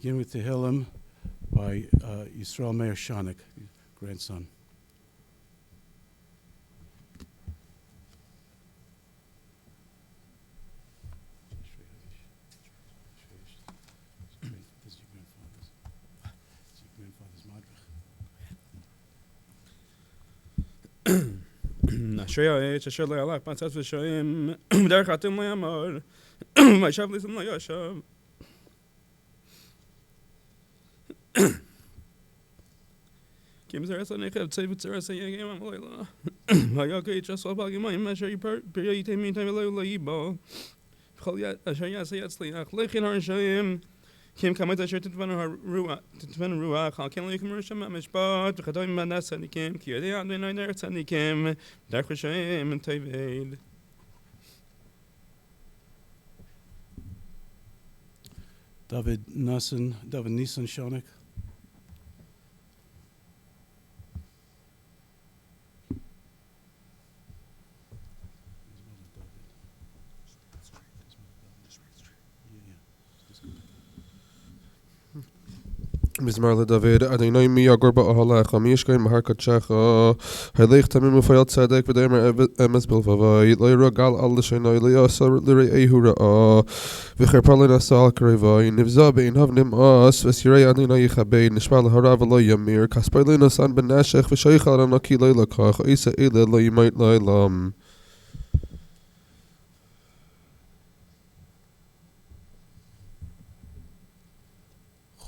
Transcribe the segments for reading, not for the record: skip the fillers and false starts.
begin with Tehillim by Yisrael Meir Shanik, grandson. This is your grandfather's madrich. Asher Asher le'alach b'atzas v'shoim v'derech atum le'amor v'yishav l'isum le'yashav Kim zeres le'nechev tzei v'tzeres le'yegem am'lo'ila v'yakei chasol b'algimayim asher yipir yitem yitem v'lo le'ibo v'chol asher yaseh yatzliach lechin har'shayim Kim kamet asher titvenu ruach al ken leikum risham mishpat v'chadoim manas tzadikim ki yodei Adonai ner tzadikim derech Hashem teved. David Nisan Shonik. Mizmar LeDavid, Adonai mi yagor ba'ahalecha, mi yishkein mahar kadshecha, haylech tamim ufayat tzedek, v'deimer emes bilvavai, lo yiragal al l'shenai, lo yasa l're'ehu ra'a, v'cherpa l'nasa al karevai, nivza be'in havnim as, v'sirei Adonai yichabei, nishma l'hara v'lo yamir, kaspay l'nasan b'nashech, v'shaych al anaki l'ilakach, isa ila lo yimait l'aylam.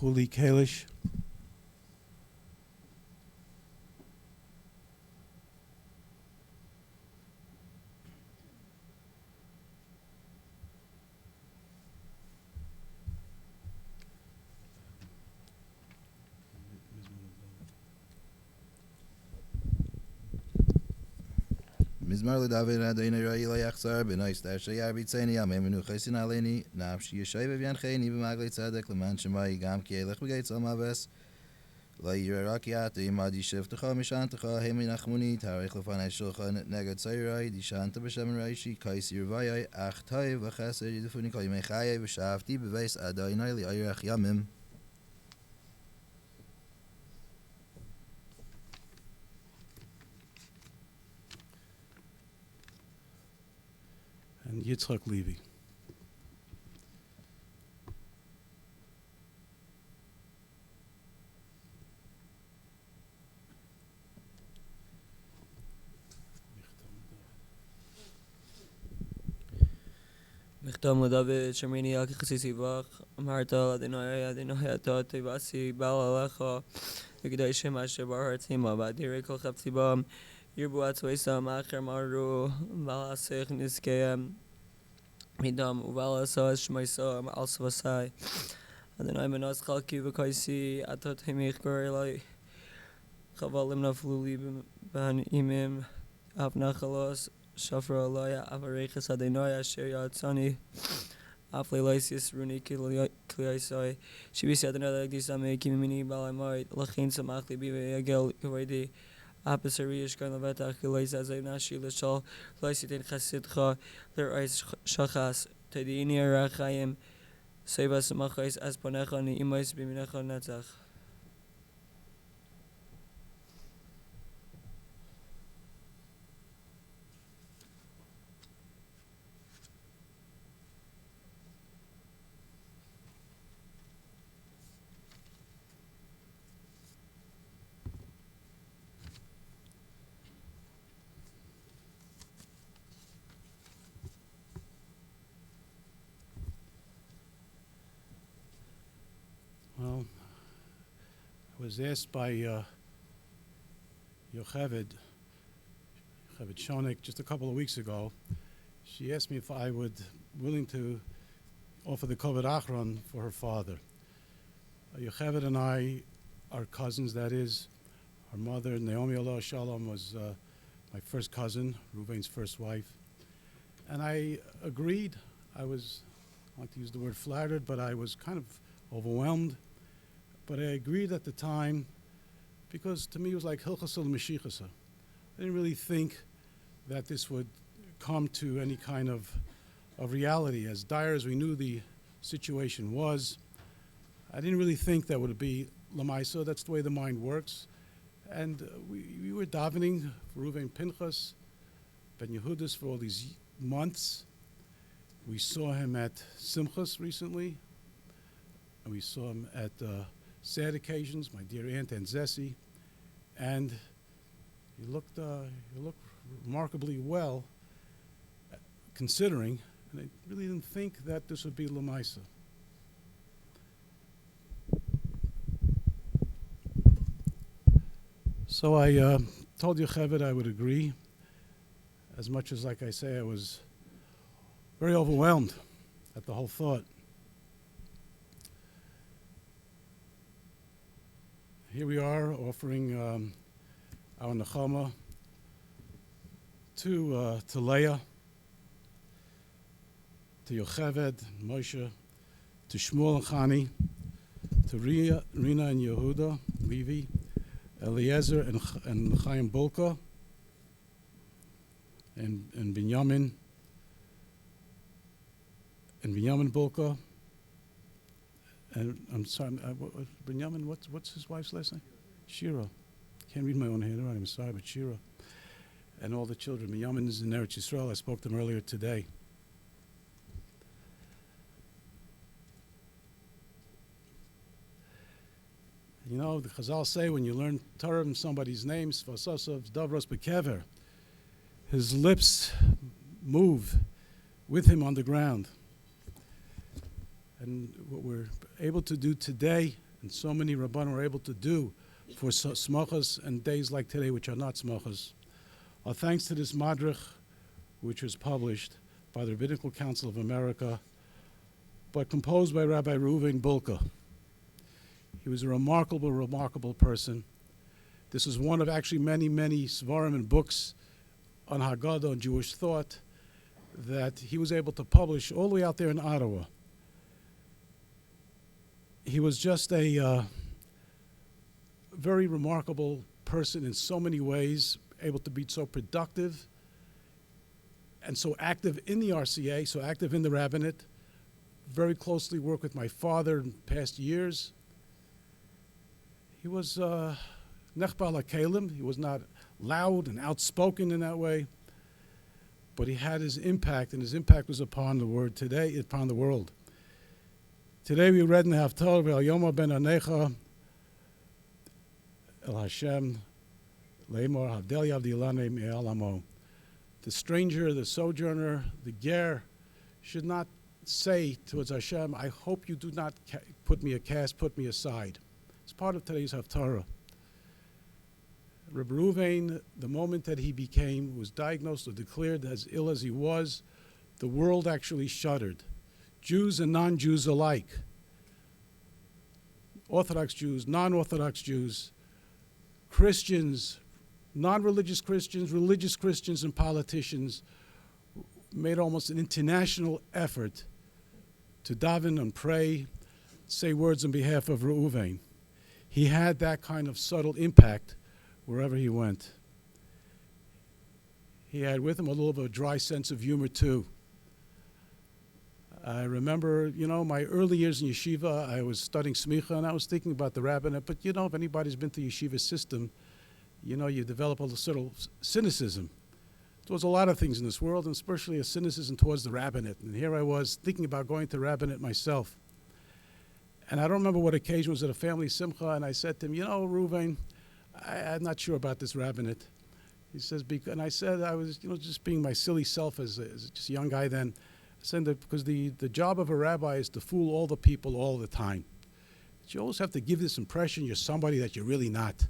Chuli Kalish. Mizmar LeDavid Adonai Ra'i Lo Yachzar B'noi Star Sheyar B'Tzeini Amem Menu Chaysin Aleini Nafshi Yeshay V'Vyancheini B'Maglei Tzedek L'man Shemai Gam Ki Elech B'Gei Tzal Maves Lo Yirei Rak Yati Imad Yishev Techa Mishantecha Hemi Nachmuni Tarech L'fanei Shulchan Neged Tzayrai Dishanta B'Shem Raishi Kais Yirvayai Ach Toiv V'Cheser Yidufuni Kol Yimei Chayei V'Shavti B'Veis Adonai Li'Oyrech Yamim. And Yitzchak Levy. מכתב לדוד שמריני על כחסיסי בך אמרת אדוני אדוני אתה תבאסי בעל עליך וכדי שם אשר בארצימה ואדירי כל חפצי בם ירבו עצויסם אחר מרו ולעשך נזקיהם מדם ולעשה שמייסם על סבסי אדוני מנס חלקי וקייסי אתה תמיך גור אלי חבלים נפלו לי בהנעימים אף נחלוס שפר עלי אברכס אדוני אשר יעצני אף לילייסיס רוני כלייסי שביסי אדוני להקדיס עמי כי ממני בעלי מועד לכן שמח ליבי ויגל כבודי אבסרי ישכן לבטח כלייס אז נשי לשל לייסי תן חסידך לרעיס שחס תדיני הרחיים סייבה שמחייס אז פונך נעימייס במינך נצח Well, I was asked by Yocheved Shonik just a couple of weeks ago. She asked me if I would willing to offer the Koved Achron for her father. Yocheved and I are cousins, that is. Our mother, Naomi Allah Shalom, was my first cousin, Reuven's first wife. And I agreed. I was, I like to use the word flattered, but I was kind of overwhelmed. But I agreed at the time because to me it was like Hilchasel Mashiachasa. I didn't really think that this would come to any kind of reality. As dire as we knew the situation was, I didn't really think that would be Lamaisa. That's the way the mind works. And we were davening for Reuven Pinchas, Ben Yehudis for all these months. We saw him at Simchas recently, and we saw him at sad occasions, my dear aunt and Zessie, and he looked remarkably well, considering, and I really didn't think that this would be Lamaisa. So I told Yocheved I would agree, as much as, like I say, I was very overwhelmed at the whole thought. Here we are offering our nechama to Leah, to Yocheved, Moshe, to Shmuel and Chani, to Rina and Yehuda, Levi, Eliezer and Chaim Bulka, and Binyamin, Bulka, and I'm sorry, Binyamin, what's his wife's last name? Shira. Can't read my own handwriting, I'm sorry, but Shira. And all the children. Binyamin is in Eretz Yisrael. I spoke to him earlier today. You know, the Chazal say when you learn Torah in somebody's name, Svasasav Davros Bekever, his lips move with him on the ground. And what we're able to do today, and so many Rabbanim are able to do for semikhahs and days like today, which are not semikhahs, are thanks to this madrich, which was published by the Rabbinical Council of America, but composed by Rabbi Reuven Bulka. He was a remarkable, remarkable person. This is one of actually many, many svarim and books on Haggadah and Jewish thought that he was able to publish all the way out there in Ottawa. He was just a very remarkable person in so many ways, able to be so productive and so active in the RCA, so active in the rabbinate, very closely worked with my father in past years. He was nechbal HaKelim. He was not loud and outspoken in that way, but he had his impact, and his impact was upon the world today, upon the world. Today we read in the Haftarah, Ve'al Yoma ben Anecha El Hashem Leimor Havdel Yavdilane Me'al Amo. The stranger, the sojourner, the ger should not say towards Hashem, I hope you do not put me aside. It's part of today's Haftarah. Rabbi Reuven, the moment that he was diagnosed or declared as ill as he was, the world actually shuddered. Jews and non-Jews alike. Orthodox Jews, non-Orthodox Jews, Christians, non-religious Christians, religious Christians, and politicians made almost an international effort to daven and pray, say words on behalf of Reuven. He had that kind of subtle impact wherever he went. He had with him a little bit of a dry sense of humor too. I remember, my early years in yeshiva, I was studying semikhah, and I was thinking about the rabbinate. But, if anybody's been to yeshiva system, you develop a sort of cynicism towards a lot of things in this world, and especially a cynicism towards the rabbinate. And here I was thinking about going to rabbinate myself. And I don't remember what occasion was at a family simcha, and I said to him, Reuven, I'm not sure about this rabbinate. He says, and I said I was, just being my silly self as just a young guy then. Saying that because the job of a rabbi is to fool all the people all the time. But you always have to give this impression you're somebody that you're really not.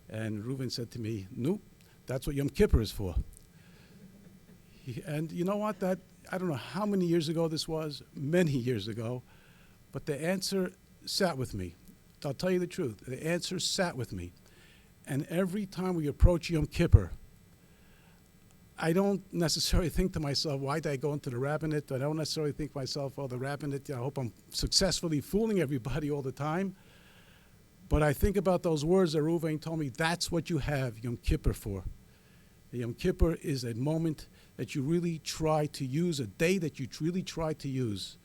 And Reuven said to me, nope, that's what Yom Kippur is for. And you know what? I don't know how many years ago this was, many years ago, but the answer sat with me. I'll tell you the truth. The answer sat with me. And every time we approach Yom Kippur, I don't necessarily think to myself, why did I go into the rabbinate? I don't necessarily think to myself, the rabbinate, I hope I'm successfully fooling everybody all the time. But I think about those words that Reuven told me, that's what you have Yom Kippur for. The Yom Kippur is a moment that you really try to use, a day that you really try to use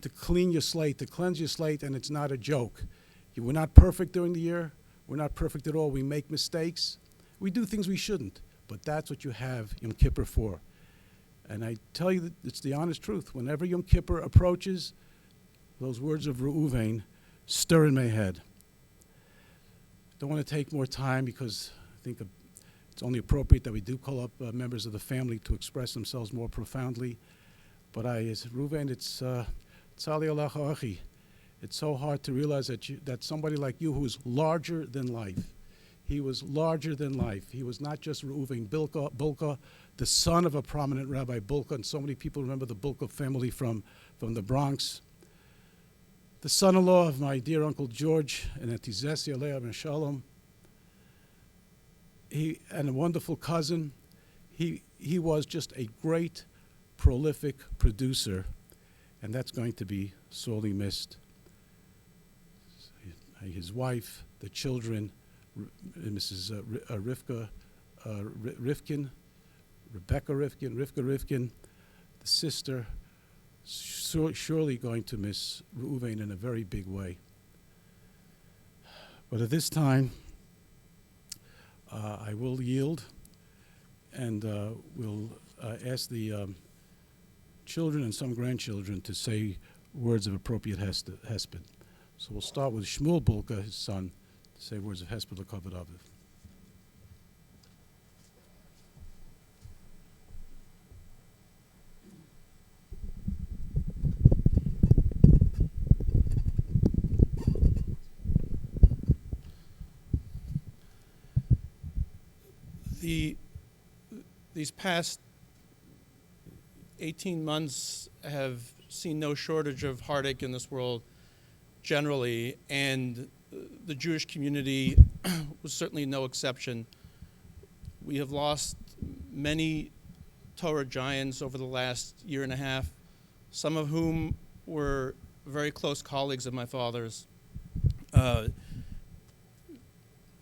to clean your slate, to cleanse your slate, and it's not a joke. We're not perfect during the year. We're not perfect at all. We make mistakes. We do things we shouldn't, but that's what you have Yom Kippur for. And I tell you that it's the honest truth. Whenever Yom Kippur approaches, those words of Reuven stir in my head. Don't want to take more time because I think it's only appropriate that we do call up members of the family to express themselves more profoundly. But Reuven, it's tzali alacha achi. It's so hard to realize that somebody like you who is larger than life. He was larger than life. He was not just Reuven Bulka, the son of a prominent Rabbi Bulka, and so many people remember the Bulka family from the Bronx. The son-in-law of my dear Uncle George, and Atizesi Alei Ben Shalom. And a wonderful cousin. He was just a great, prolific producer, and that's going to be sorely missed. His wife, the children, Mrs. Rebecca Rivkin, the sister, surely going to miss Reuven in a very big way. But at this time, I will yield and will ask the children and some grandchildren to say words of appropriate hesped. So we'll start with Shmuel Bulka, his son, to say words of hesped l'kavod aviv. These past 18 months have seen no shortage of heartache in this world generally, and the Jewish community was certainly no exception. We have lost many Torah giants over the last year and a half, some of whom were very close colleagues of my father's.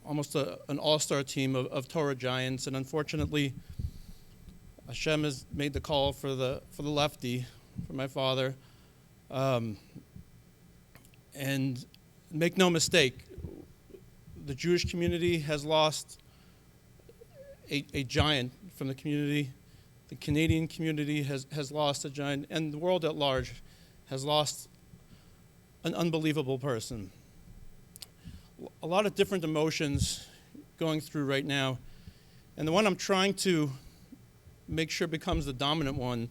Almost an all-star team of Torah giants, and unfortunately, Hashem has made the call for the lefty, for my father. And make no mistake, the Jewish community has lost a giant from the community. The Canadian community has lost a giant, and the world at large has lost an unbelievable person. A lot of different emotions going through right now, and the one I'm trying to make sure becomes the dominant one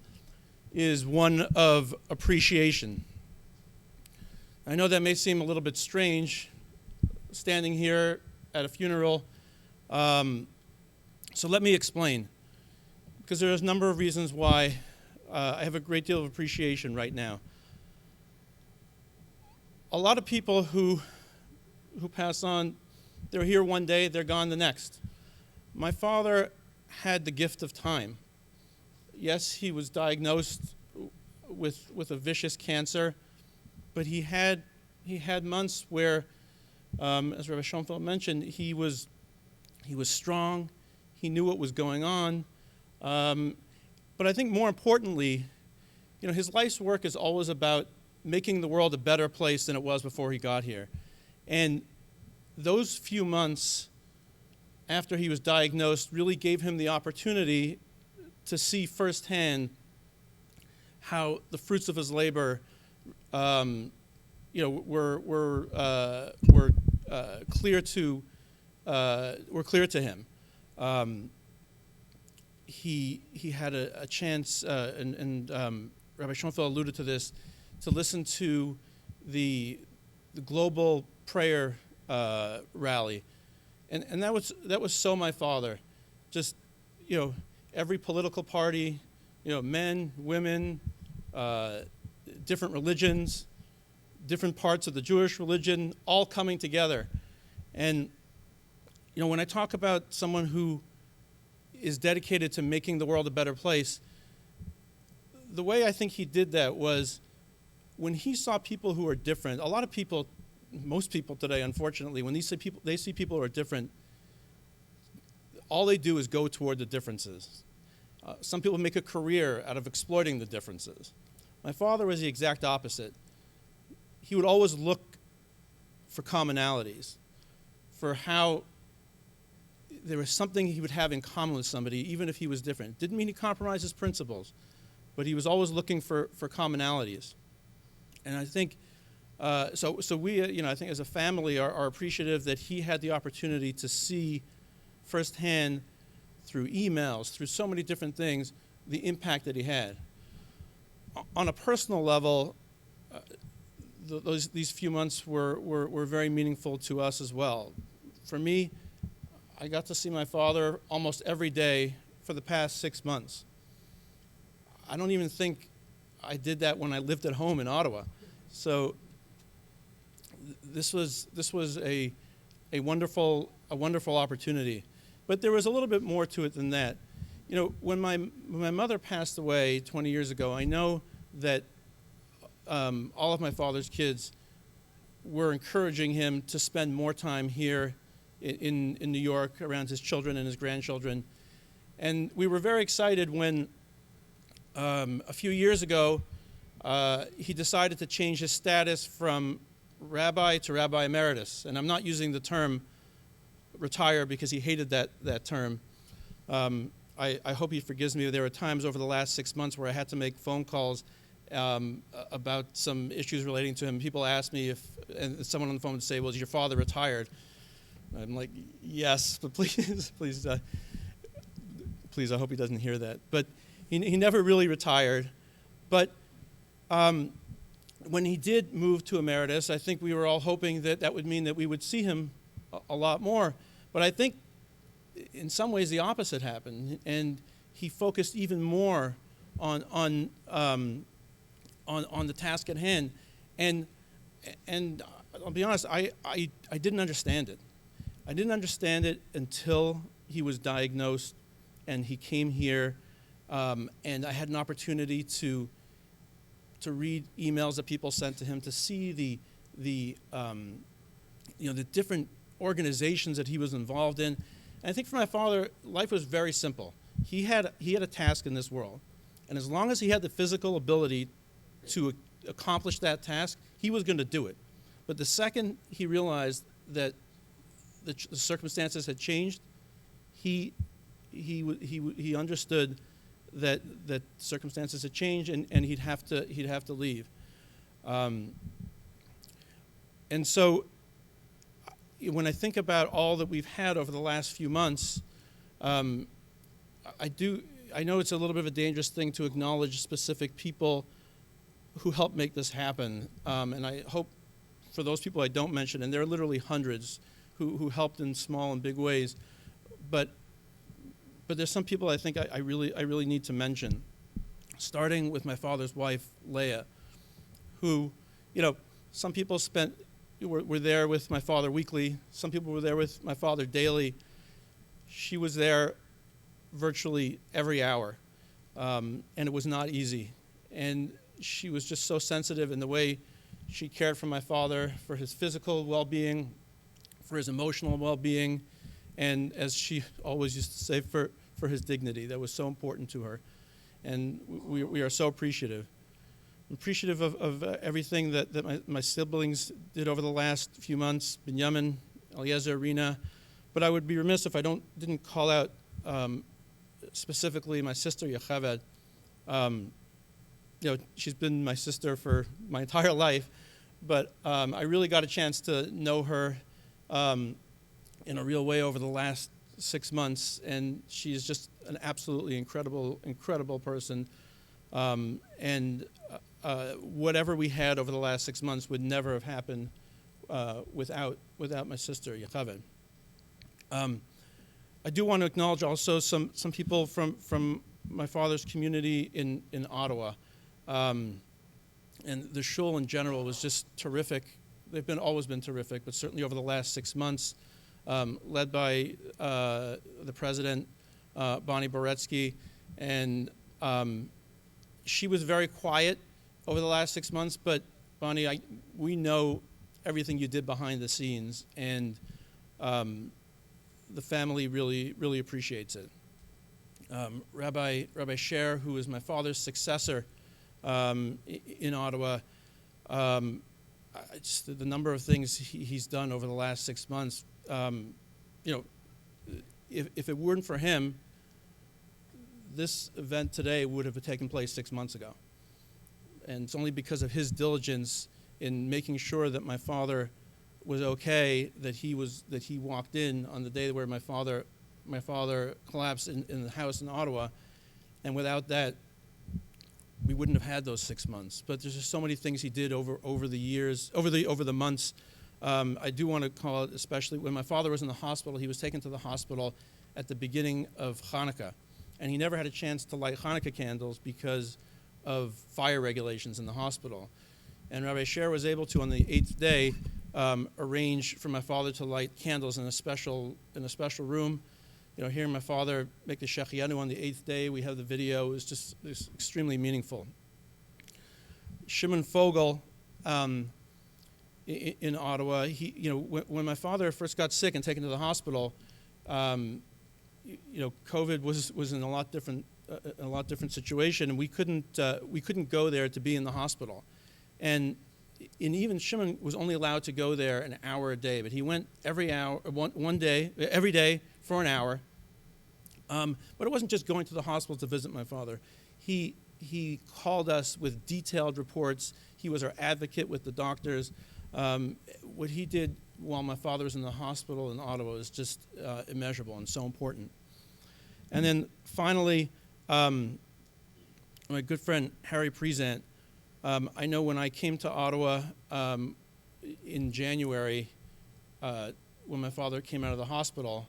is one of appreciation. I know that may seem a little bit strange, standing here at a funeral, so let me explain, because there's a number of reasons why I have a great deal of appreciation right now. A lot of people who pass on, they're here one day, they're gone the next. My father had the gift of time. Yes, he was diagnosed with a vicious cancer, but he had months where, as Rabbi Schoenfeld mentioned, he was strong, he knew what was going on, but I think more importantly, his life's work is always about making the world a better place than it was before he got here. And those few months after he was diagnosed really gave him the opportunity to see firsthand how the fruits of his labor, were clear to him. He had a chance, and Rabbi Schoenfeld alluded to this, to listen to the global prayer rally, and that was so my father. Just every political party, men, women, different religions, different parts of the Jewish religion, all coming together. And when I talk about someone who is dedicated to making the world a better place, the way I think he did that was when he saw people who are different. A lot of people, most people today, unfortunately, when they see people who are different, all they do is go toward the differences. Some people make a career out of exploiting the differences. My father was the exact opposite. he would always look for commonalities, for how there was something he would have in common with somebody, even if he was different. Didn't mean he compromised his principles, but he was always looking for commonalities. And I think, so we, I think as a family are appreciative that he had the opportunity to see firsthand through emails, through so many different things, the impact that he had. On a personal level, these few months were very meaningful to us as well. For me, I got to see my father almost every day for the past 6 months. I don't even think I did that when I lived at home in Ottawa. So this was a wonderful opportunity. But there was a little bit more to it than that. When my mother passed away 20 years ago, I know that all of my father's kids were encouraging him to spend more time here in New York around his children and his grandchildren. And we were very excited when a few years ago he decided to change his status from rabbi to rabbi emeritus. And I'm not using the term retire because he hated that term. I hope he forgives me. There were times over the last 6 months where I had to make phone calls about some issues relating to him. People asked me and someone on the phone would say, well, is your father retired? I'm like, yes, but please, I hope he doesn't hear that. But he never really retired. But when he did move to emeritus, I think we were all hoping that would mean that we would see him a lot more. But I think in some ways the opposite happened, and he focused even more on the task at hand. And I'll be honest, I didn't understand it. I didn't understand it until he was diagnosed and he came here, and I had an opportunity to read emails that people sent to him, to see the different organizations that he was involved in. And I think for my father, life was very simple. He had a task in this world, and as long as he had the physical ability to accomplish that task, he was going to do it. But the second he realized that the circumstances had changed, he understood that circumstances had changed, and he'd have to leave. And so when I think about all that we've had over the last few months, I know it's a little bit of a dangerous thing to acknowledge specific people who helped make this happen. And I hope for those people I don't mention, and there are literally hundreds who helped in small and big ways, but there's some people I think I really need to mention, starting with my father's wife, Leah, who, some people were there with my father weekly. Some people were there with my father daily. She was there virtually every hour, and it was not easy. And she was just so sensitive in the way she cared for my father, for his physical well-being, for his emotional well-being, and as she always used to say, for his dignity. That was so important to her. And we are so appreciative. I'm appreciative of everything that my siblings did over the last few months, Binyamin, Eliezer, Rina. But I would be remiss if I didn't call out specifically my sister, Yaakov. She's been my sister for my entire life, but I really got a chance to know her in a real way over the last 6 months, and she is just an absolutely incredible person. And whatever we had over the last 6 months would never have happened without my sister, Yaakov. I do want to acknowledge also some people from my father's community in Ottawa. And the shul in general was just terrific. They've always been terrific, but certainly over the last 6 months, led by the president, Bonnie Boretsky, and she was very quiet over the last 6 months, but Bonnie, we know everything you did behind the scenes, and the family really appreciates it. Rabbi Sher, who is my father's successor in Ottawa, just the number of things he's done over the last 6 months. If it weren't for him, this event today would have taken place 6 months ago. And it's only because of his diligence in making sure that my father was okay that he walked in on the day where my father collapsed in the house in Ottawa. And without that, we wouldn't have had those 6 months. But there's just so many things he did over the years, over the months. I do want to call it, especially when my father was in the hospital. He was taken to the hospital at the beginning of Hanukkah, and he never had a chance to light Hanukkah candles because of fire regulations in the hospital. And Rabbi Sher was able to, on the 8th day, arrange for my father to light candles in a special room. Hearing my father make the Shechianu on the 8th day, we have the video. It's extremely meaningful. Shimon Fogel in Ottawa, when my father first got sick and taken to the hospital, COVID was in a lot different situation, and we couldn't go there to be in the hospital, and even Shimon was only allowed to go there an hour a day, but he went every day for an hour. But it wasn't just going to the hospital to visit my father. He called us with detailed reports. He was our advocate with the doctors. What he did while my father was in the hospital in Ottawa is just immeasurable and so important. And then finally, my good friend Harry Prezant. I know when I came to Ottawa in January, when my father came out of the hospital,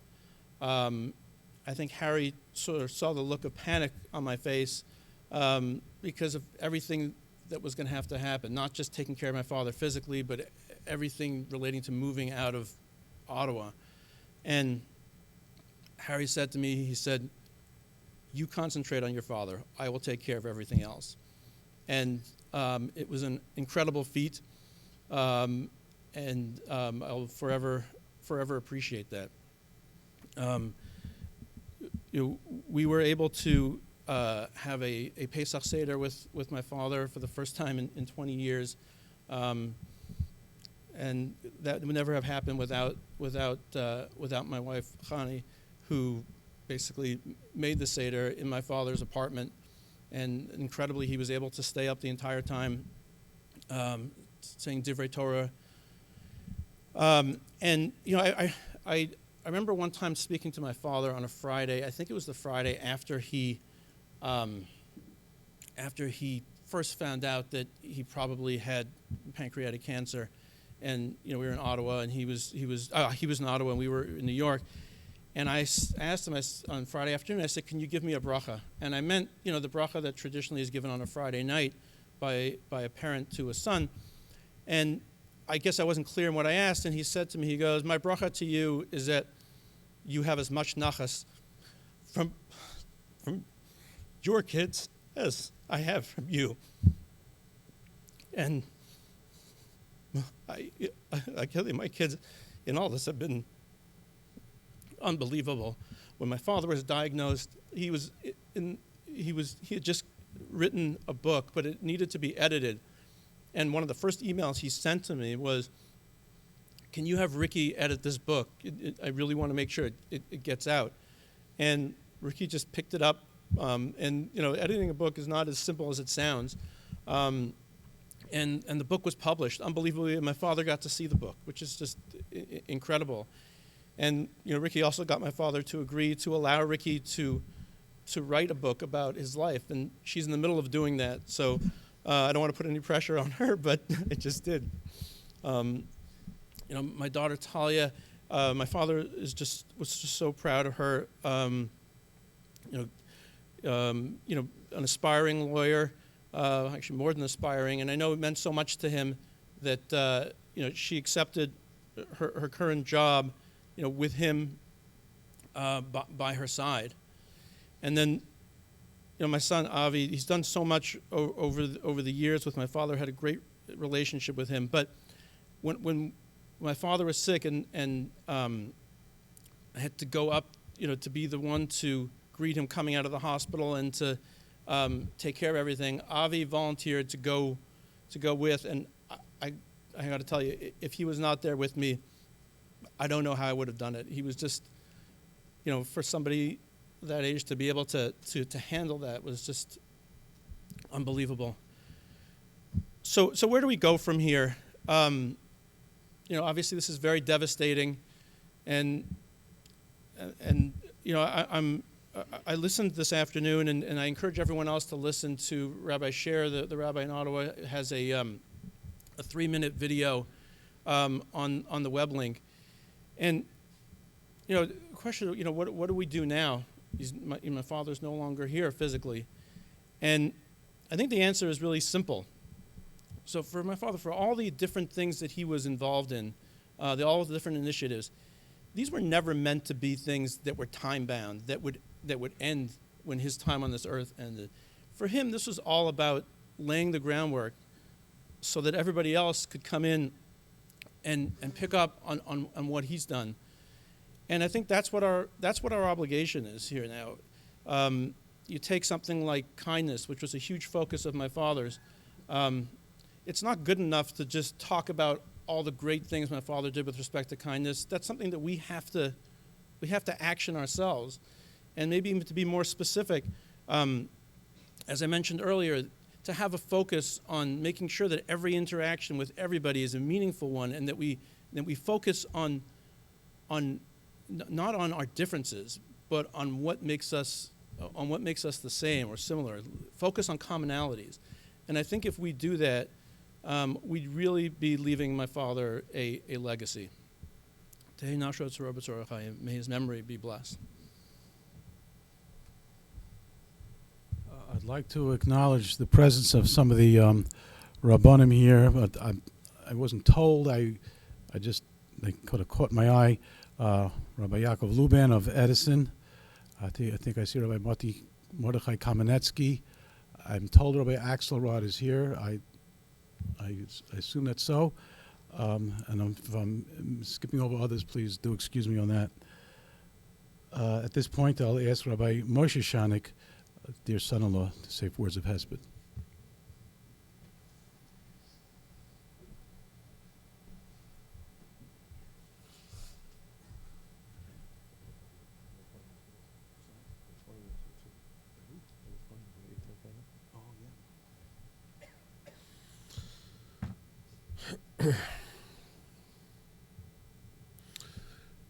I think Harry sort of saw the look of panic on my face because of everything that was going to have to happen, not just taking care of my father physically, but everything relating to moving out of Ottawa. And Harry said to me, he said, "You concentrate on your father. I will take care of everything else." And it was an incredible feat, and I'll forever appreciate that. We were able to have a Pesach Seder with my father for the first time in 20 years, and that would never have happened without my wife Chani, who basically made the Seder in my father's apartment. And incredibly, he was able to stay up the entire time, saying Divrei Torah. I remember one time speaking to my father on a Friday. I think it was the Friday after he first found out that he probably had pancreatic cancer, and we were in Ottawa, and he was in Ottawa, and we were in New York. And I asked him on Friday afternoon, I said, "Can you give me a bracha?" And I meant, the bracha that traditionally is given on a Friday night by a parent to a son. And I guess I wasn't clear in what I asked, and he said to me, he goes, "My bracha to you is that you have as much nachas from your kids as I have from you." And I tell you, my kids in all this have been unbelievable. When my father was diagnosed, he had just written a book, but it needed to be edited. And one of the first emails he sent to me was, "Can you have Ricky edit this book? I really want to make sure it gets out." And Ricky just picked it up. And editing a book is not as simple as it sounds. And the book was published. Unbelievably, my father got to see the book, which is just incredible. And Ricky also got my father to agree to allow Ricky to write a book about his life, and she's in the middle of doing that. So I don't want to put any pressure on her, but it just did. My daughter Talia, my father was just so proud of her. An aspiring lawyer, actually more than aspiring, and I know it meant so much to him that she accepted her current job, with him by her side. And then, my son Avi, he's done so much over the years with my father. Had a great relationship with him. But when my father was sick and I had to go up, to be the one to greet him coming out of the hospital and to take care of everything, Avi volunteered to go with, and I got to tell you, if he was not there with me, I don't know how I would have done it. He was just, for somebody that age to be able to handle that was just unbelievable. So where do we go from here? Obviously this is very devastating, and I listened this afternoon, and I encourage everyone else to listen to Rabbi Sher, the rabbi in Ottawa, has a 3-minute video on the web link. And, the question, what do we do now? My father's no longer here physically. And I think the answer is really simple. So for my father, for all the different things that he was involved in, all the different initiatives, these were never meant to be things that were time-bound, that would end when his time on this earth ended. For him, this was all about laying the groundwork so that everybody else could come in and pick up on what he's done. And I think that's what our obligation is here now. You take something like kindness, which was a huge focus of my father's. It's not good enough to just talk about all the great things my father did with respect to kindness. That's something that we have to action ourselves. And maybe even to be more specific, as I mentioned earlier, to have a focus on making sure that every interaction with everybody is a meaningful one, and that we focus on not on our differences, but on what makes us the same or similar. Focus on commonalities. And I think if we do that, we'd really be leaving my father a legacy. May his memory be blessed. I'd like to acknowledge the presence of some of the Rabbanim here, but I wasn't told. They could have caught my eye. Rabbi Yaakov Luban of Edison. I think I see Rabbi Mordechai Kamenetsky. I'm told Rabbi Axelrod is here. I assume that's so. And if I'm skipping over others, please do excuse me on that. At this point, I'll ask Rabbi Moshe Shanik, dear son-in-law, to say words of hesped.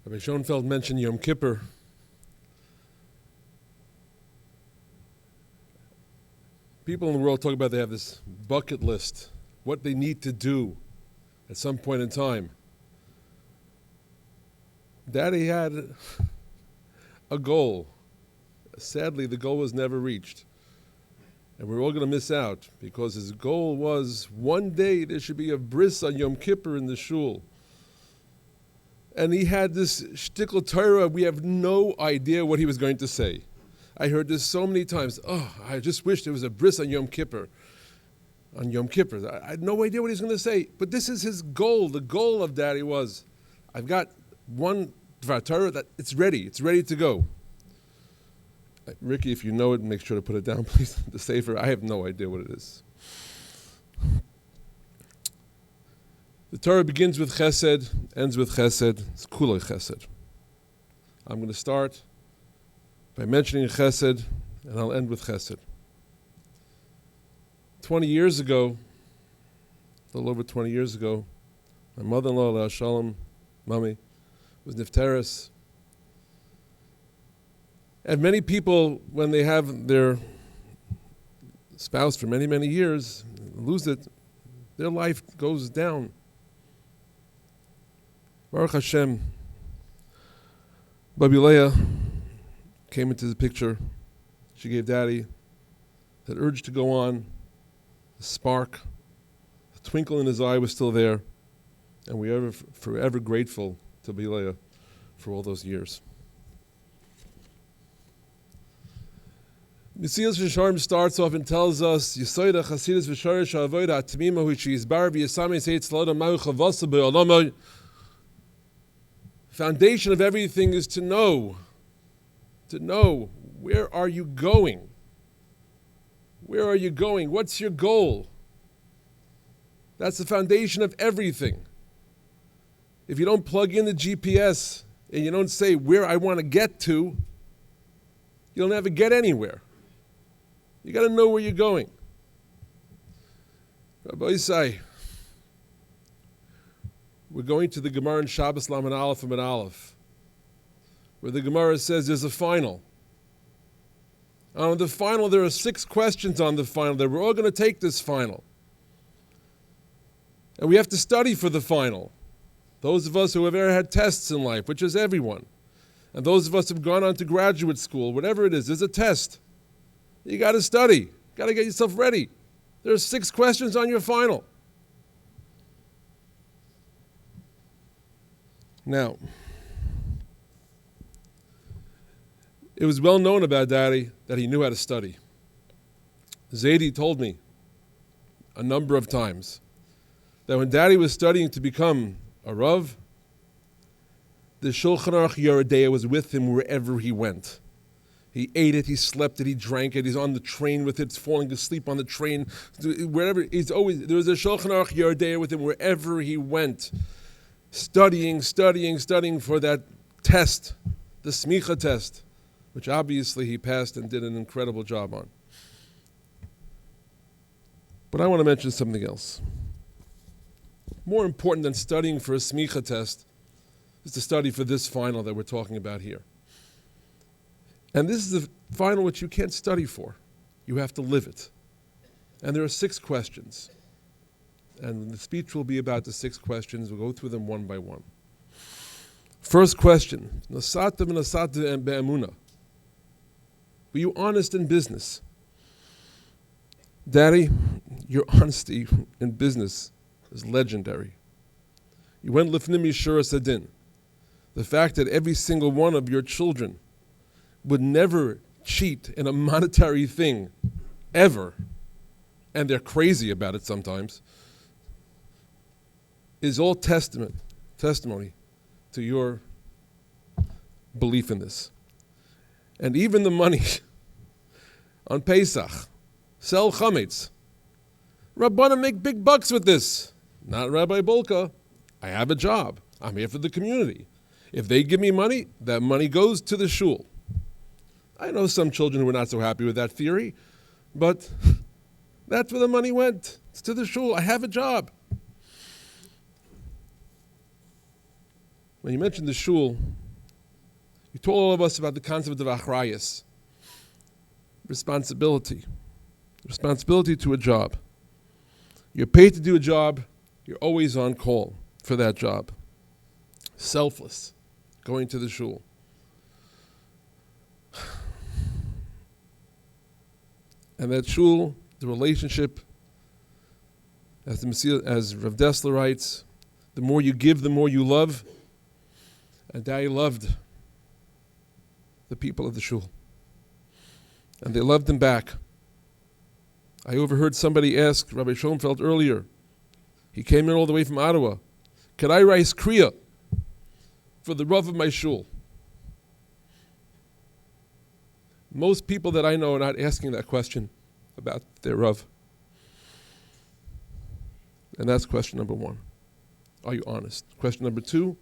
Rabbi Schoenfeld mentioned Yom Kippur. People in the world talk about they have this bucket list, what they need to do at some point in time. Daddy had a goal. Sadly, the goal was never reached. And we're all going to miss out, because his goal was one day there should be a bris on Yom Kippur in the shul. And he had this shtickle Torah. We have no idea what he was going to say. I heard this so many times. Oh, I just wish there was a bris on Yom Kippur. On Yom Kippur. I had no idea what he was going to say. But this is his goal. The goal of Daddy was, I've got one Dvar Torah that it's ready to go. Ricky, if you know it, make sure to put it down, please. The Sefer, I have no idea what it is. The Torah begins with Chesed, ends with Chesed. It's Kulei Chesed. I'm going to start by mentioning Chesed, and I'll end with Chesed. 20 years ago, a little over 20 years ago, my mother-in-law, Leah Shalom, Mommy, was Nifteris. And many people, when they have their spouse for many, many years, lose it, their life goes down. Baruch Hashem, Babi Leah came into the picture. She gave Daddy that urge to go on, the spark, the twinkle in his eye was still there, and we are forever grateful to Babi Leah for all those years. Mesilas Yesharim starts off and tells us, Yisoida Chasidus V'Sharish Ha'avoda Atmima Hu She'Yizbar V'Yasami Seitz L'Odam Ma'u Chavasa B'Olamah. Foundation of everything is to know where are you going? Where are you going? What's your goal? That's the foundation of everything. If you don't plug in the GPS and you don't say where I want to get to, you'll never get anywhere. You got to know where you're going. Rabbi Isai, we're going to the Gemara in Shabbos Lamed Aleph and Aleph, where the Gemara says there's a final. On the final, there are 6 questions on the final that we're all going to take this final. And we have to study for the final. Those of us who have ever had tests in life, which is everyone, and those of us who have gone on to graduate school, whatever it is, there's a test. You got to study. Got to get yourself ready. There are 6 questions on your final. Now, it was well known about Daddy that he knew how to study. Zaidi told me a number of times that when Daddy was studying to become a Rav, the Shulchan Aruch Yeridea was with him wherever he went. He ate it, he slept it, he drank it, he's on the train with it, he's falling asleep on the train, wherever, there was a Shulchan Aruch Yeridea with him wherever he went, studying for that test, the semikhah test, which obviously he passed and did an incredible job on. But I want to mention something else. More important than studying for a semikhah test is to study for this final that we're talking about here. And this is a final which you can't study for. You have to live it. And there are 6 questions. And the speech will be about the 6 questions. We'll go through them one by one. First question, Nasatim and be'emunah. Were you honest in business? Daddy, your honesty in business is legendary. You went lifnim yishura sadin. The fact that every single one of your children would never cheat in a monetary thing, ever, and they're crazy about it sometimes, is all testimony to your belief in this. And even the money on Pesach, sell chametz. Rabbanim make big bucks with this. Not Rabbi Bulka. I have a job. I'm here for the community. If they give me money, that money goes to the shul. I know some children who are not so happy with that theory, but that's where the money went. It's to the shul. I have a job. When you mentioned the shul, you told all of us about the concept of achrayus, responsibility to a job. You're paid to do a job. You're always on call for that job. Selfless, going to the shul. And that shul, the relationship, as Rav Dessler writes, the more you give, the more you love. And Daddy loved the people of the shul. And they loved him back. I overheard somebody ask Rabbi Schoenfeld earlier. He came in all the way from Ottawa. Could I write kriya for the Rav of my shul? Most people that I know are not asking that question about their Rav. And that's question number 1. Are you honest? Question number 2.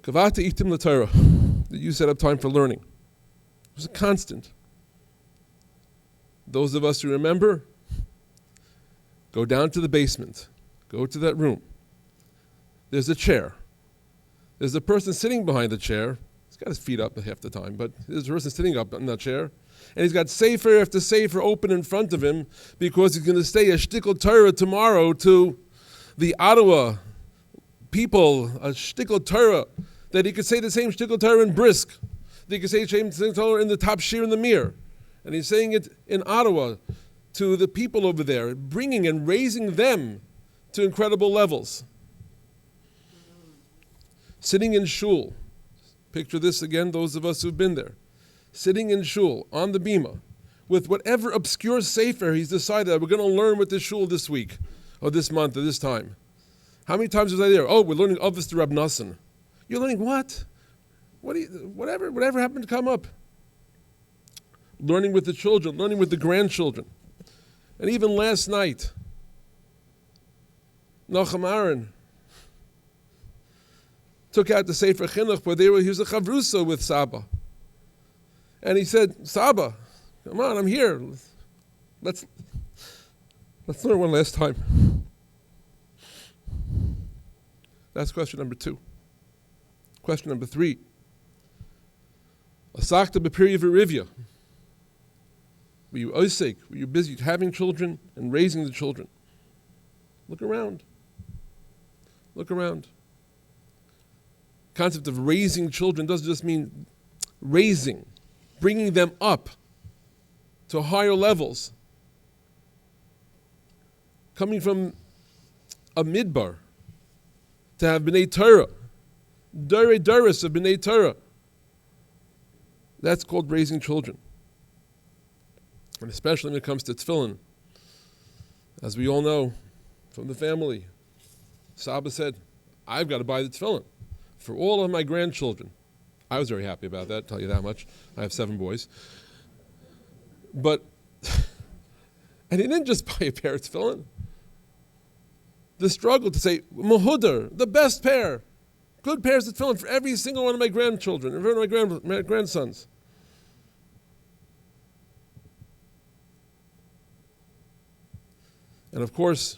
Kavata itim l'Torah. Did you set up time for learning? It was a constant. Those of us who remember, go down to the basement. Go to that room. There's a chair. There's a person sitting behind the chair. He's got his feet up half the time, but there's a person sitting up in that chair. And he's got sefer after sefer open in front of him because he's going to say a shtickle Torah tomorrow to the Ottawa people, a shtickle Torah, that he could say the same shtickle Torah in Brisk. That he could say the same shtickle Torah in the top shir in the Mir. And he's saying it in Ottawa to the people over there, bringing and raising them to incredible levels. Sitting in shul. Picture this again, those of us who've been there. Sitting in shul, on the bima, with whatever obscure sefer he's decided that we're going to learn with this shul this week, or this month, or this time. How many times was I there? Oh, we're learning Avos to Rab Nassan. You're learning what? Whatever happened to come up. Learning with the children, learning with the grandchildren. And even last night, Nachum Aaron took out the Sefer Chinuch, but he was a chavrusa with Saba. And he said, Saba, come on, I'm here. Let's learn one last time. That's question number 2. Question number 3. Asakta b'pirya v'rivya. Were you osek? Were you busy having children and raising the children? Look around. Look around. Concept of raising children doesn't just mean raising, bringing them up to higher levels. Coming from a midbar to have B'nai Torah, Dorei Doros of B'nai Torah. That's called raising children. And especially when it comes to tefillin. As we all know from the family, Saba said, I've got to buy the tefillin for all of my grandchildren. I was very happy about that, tell you that much. I have 7 boys. But, and he didn't just buy a pair of tefillin. The struggle to say, Mahudar, the best pair, good pairs of tefillin for every single one of my grandchildren, and for my grandsons. And of course,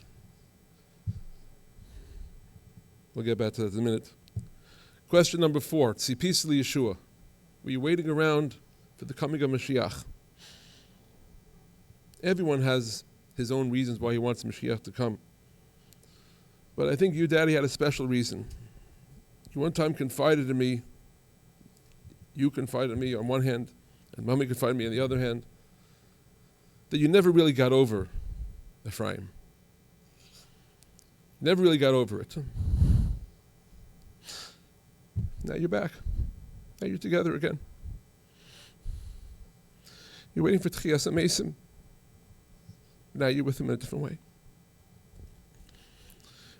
we'll get back to that in a minute. Question number 4, Tzipis Yeshua. Were you waiting around for the coming of Mashiach? Everyone has his own reasons why he wants Mashiach to come. But I think your daddy had a special reason. You one time confided in me, you confided in me on one hand, and Mommy confided in me on the other hand, that you never really got over Ephraim. Never really got over it. Now you're back. Now you're together again. You're waiting for Tchias HaMesim. Now you're with him in a different way.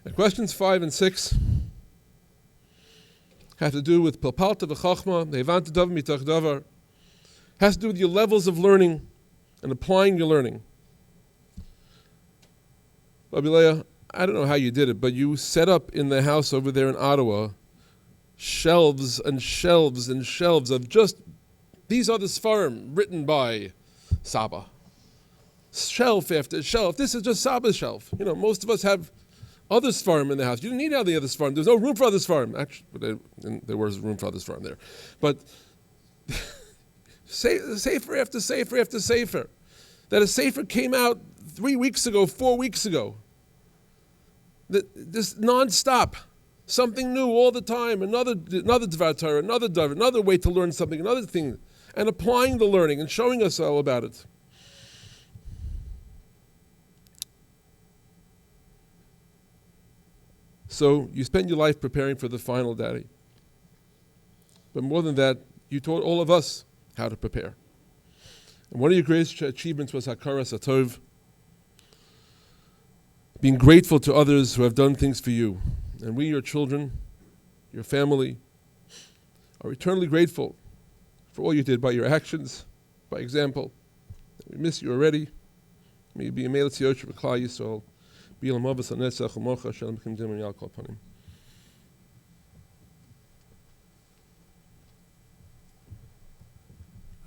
And questions 5 and 6 have to do with Pilpalta v'Chachma, Nevanta Davar Mitach Davar. Has to do with your levels of learning and applying your learning. Rabbi Leah, I don't know how you did it, but you set up in the house over there in Ottawa shelves and shelves and shelves of just, these are the Sfarim written by Saba. Shelf after shelf. This is just Saba's shelf. You know, most of us have other Sfarim in the house. You didn't need all the other Sfarim. There's no room for other Sfarim. Actually, there was room for other Sfarim there. But Sefer after Sefer after Sefer. That a Sefer came out 3 weeks ago, 4 weeks ago. This non-stop. Something new all the time. Another Dvar Torah, another way to learn something, another thing. And applying the learning and showing us all about it. So you spend your life preparing for the final daddy. But more than that, you taught all of us how to prepare. And one of your greatest achievements was Hakaras HaTov, being grateful to others who have done things for you. And we, your children, your family, are eternally grateful for all you did by your actions, by example. We miss you already. May you be a Melech Yosh V'Klal Yisrael. I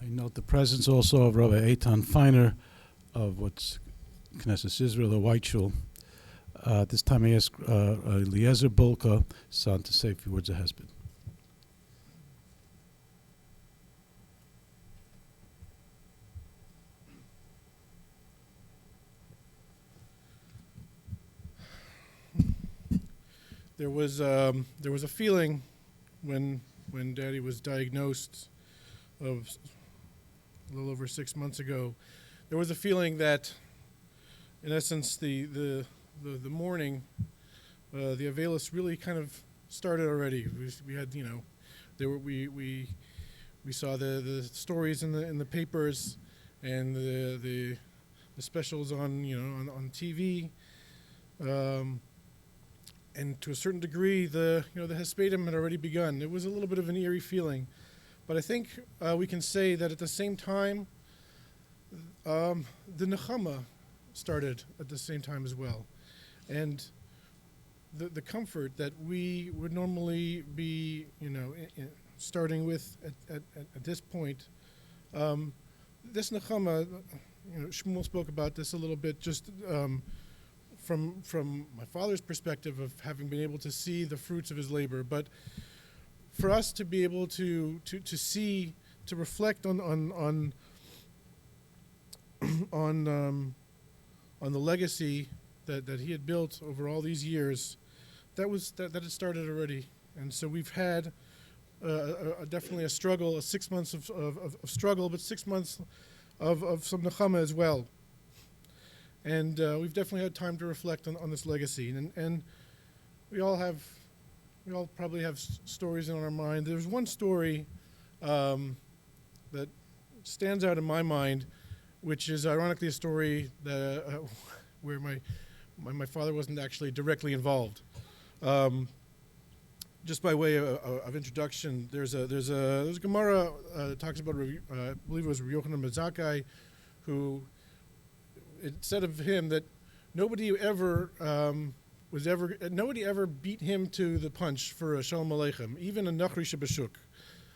note the presence also of Rabbi Eitan Feiner of what's Knesset Israel, the White Shul. This time I ask Eliezer Bulka, son, to say a few words of husband. There was a feeling when Daddy was diagnosed of a little over 6 months ago. There was a feeling that, in essence, the mourning, the Avelis really kind of started already. We had, we saw the stories in the papers and the specials on TV. And to a certain degree, the Hespedim had already begun. It was a little bit of an eerie feeling, but I think we can say that at the same time, the Nechama started at the same time as well. And the comfort that we would normally be, starting with at this point. This nechama, Shmuel spoke about this a little bit, just from my father's perspective of having been able to see the fruits of his labor, but for us to be able to see, to reflect on the legacy that he had built over all these years, that had started already, and so we've had definitely a struggle, 6 months of struggle, but 6 months of some nechama as well. And we've definitely had time to reflect on this legacy. And we all probably have stories in our mind. There's one story that stands out in my mind, which is ironically a story that, where my father wasn't actually directly involved. Just by way of introduction, there's a Gemara that talks about, I believe it was Rabbi Yochanan ben Zakkai, who it said of him that nobody ever beat him to the punch for a Shalom Aleichem, even a Nachri Shebashuk.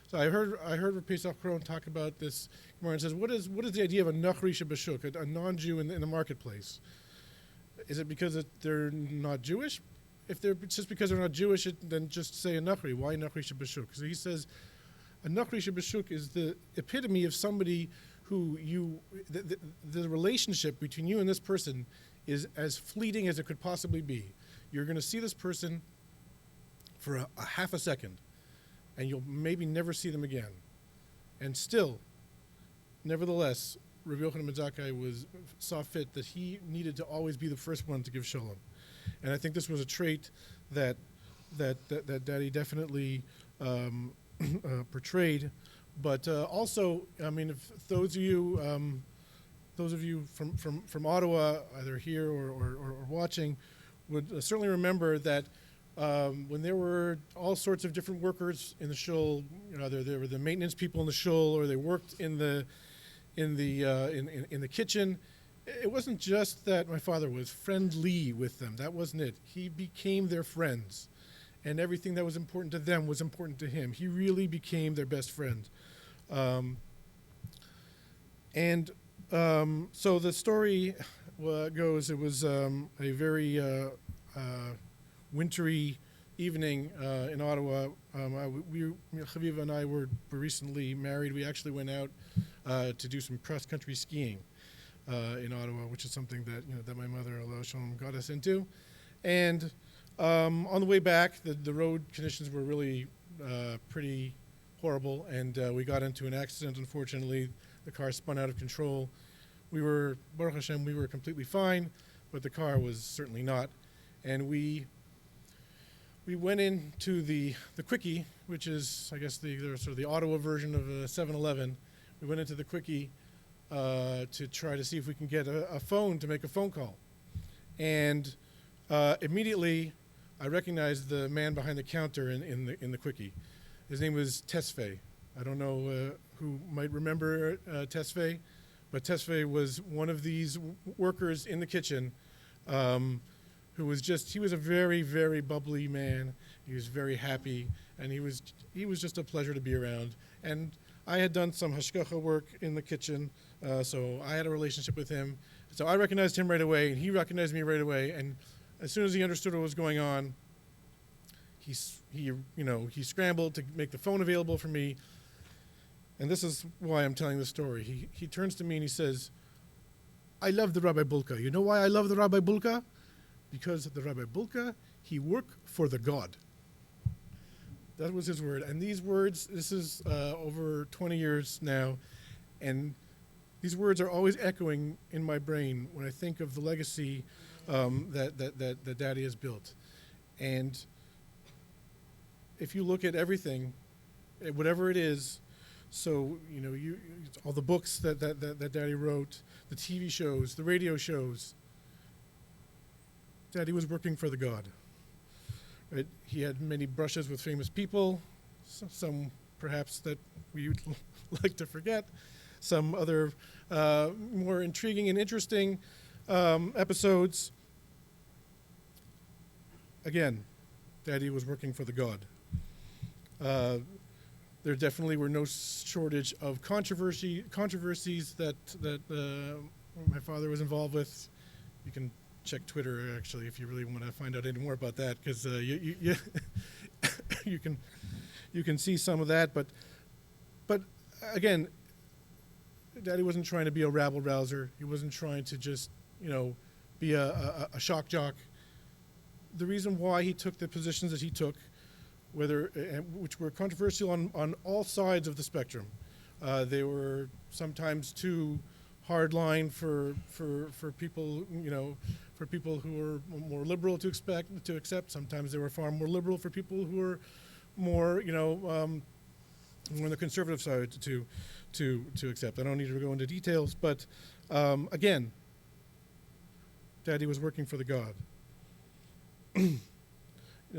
So I heard Rabbi Pesach Kron talk about this Gemara and says, what is the idea of a Nachri Shebashuk, a non-Jew in the marketplace? Is it because they're not Jewish? If they're just because they're not Jewish, then just say a Nachri. Why Nachri Shebashuk? So he says, a Nachri Shebashuk is the epitome of somebody who the relationship between you and this person is as fleeting as it could possibly be. You're going to see this person for a half a second, and you'll maybe never see them again. And still, nevertheless, Rabbi Yochanan ben Zakkai saw fit that he needed to always be the first one to give shalom. And I think this was a trait that Daddy definitely portrayed. But also, I mean, if those of you from Ottawa, either here or watching, would certainly remember that when there were all sorts of different workers in the shul, either they were the maintenance people in the shul or they worked in the kitchen. It wasn't just that my father was friendly with them. That wasn't it. He became their friends, and everything that was important to them was important to him. He really became their best friend. So the story goes, it was a very wintry evening in Ottawa. Chaviva and I were recently married. We actually went out to do some cross-country skiing in Ottawa, which is something that my mother, Allah Shalom, got us into. And on the way back, the road conditions were really pretty horrible, and we got into an accident. Unfortunately, the car spun out of control. Baruch Hashem, we were completely fine, but the car was certainly not. And we went into the Quickie, which is, I guess, the Ottawa version of a 7-Eleven. We went into the Quickie to try to see if we can get a phone to make a phone call. And immediately, I recognized the man behind the counter in the Quickie. His name was Tesfaye. I don't know who might remember Tesfaye, but Tesfaye was one of these workers in the kitchen who was he was a very, very bubbly man. He was very happy, and he was just a pleasure to be around. And I had done some hashgacha work in the kitchen, so I had a relationship with him. So I recognized him right away, and he recognized me right away. And as soon as he understood what was going on, he scrambled to make the phone available for me. And this is why I'm telling this story. He turns to me and he says, "I love the Rabbi Bulka. You know why I love the Rabbi Bulka? Because the Rabbi Bulka, he work for the God." That was his word. And these words, this is over 20 years now, and these words are always echoing in my brain when I think of the legacy that Daddy has built. And if you look at everything, whatever it is, so all the books that Daddy wrote, the TV shows, the radio shows, Daddy was working for the God. Right? He had many brushes with famous people, some perhaps that we would like to forget, some other more intriguing and interesting episodes. again, Daddy was working for the God. There definitely were no shortage of controversies that my father was involved with. You can check Twitter, actually, if you really want to find out any more about that, because you can see some of that. But again, Daddy wasn't trying to be a rabble-rouser. He wasn't trying to just, be a shock jock. The reason why he took the positions that he took, which were controversial on all sides of the spectrum, they were sometimes too hardline for people, for people who were more liberal to accept. Sometimes they were far more liberal for people who were more, more on the conservative side to accept. I don't need to go into details, but again, Daddy was working for the God.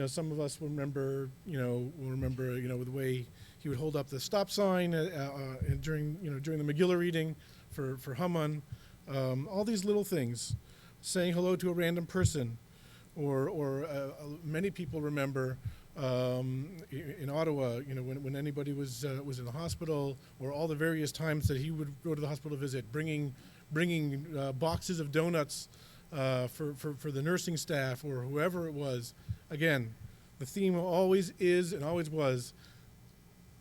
Some of us will remember, the way he would hold up the stop sign and during the Megillah reading for Haman. All these little things, saying hello to a random person, or many people remember in Ottawa, when anybody was in the hospital, or all the various times that he would go to the hospital visit, bringing boxes of donuts for the nursing staff or whoever it was. Again, the theme always is and always was,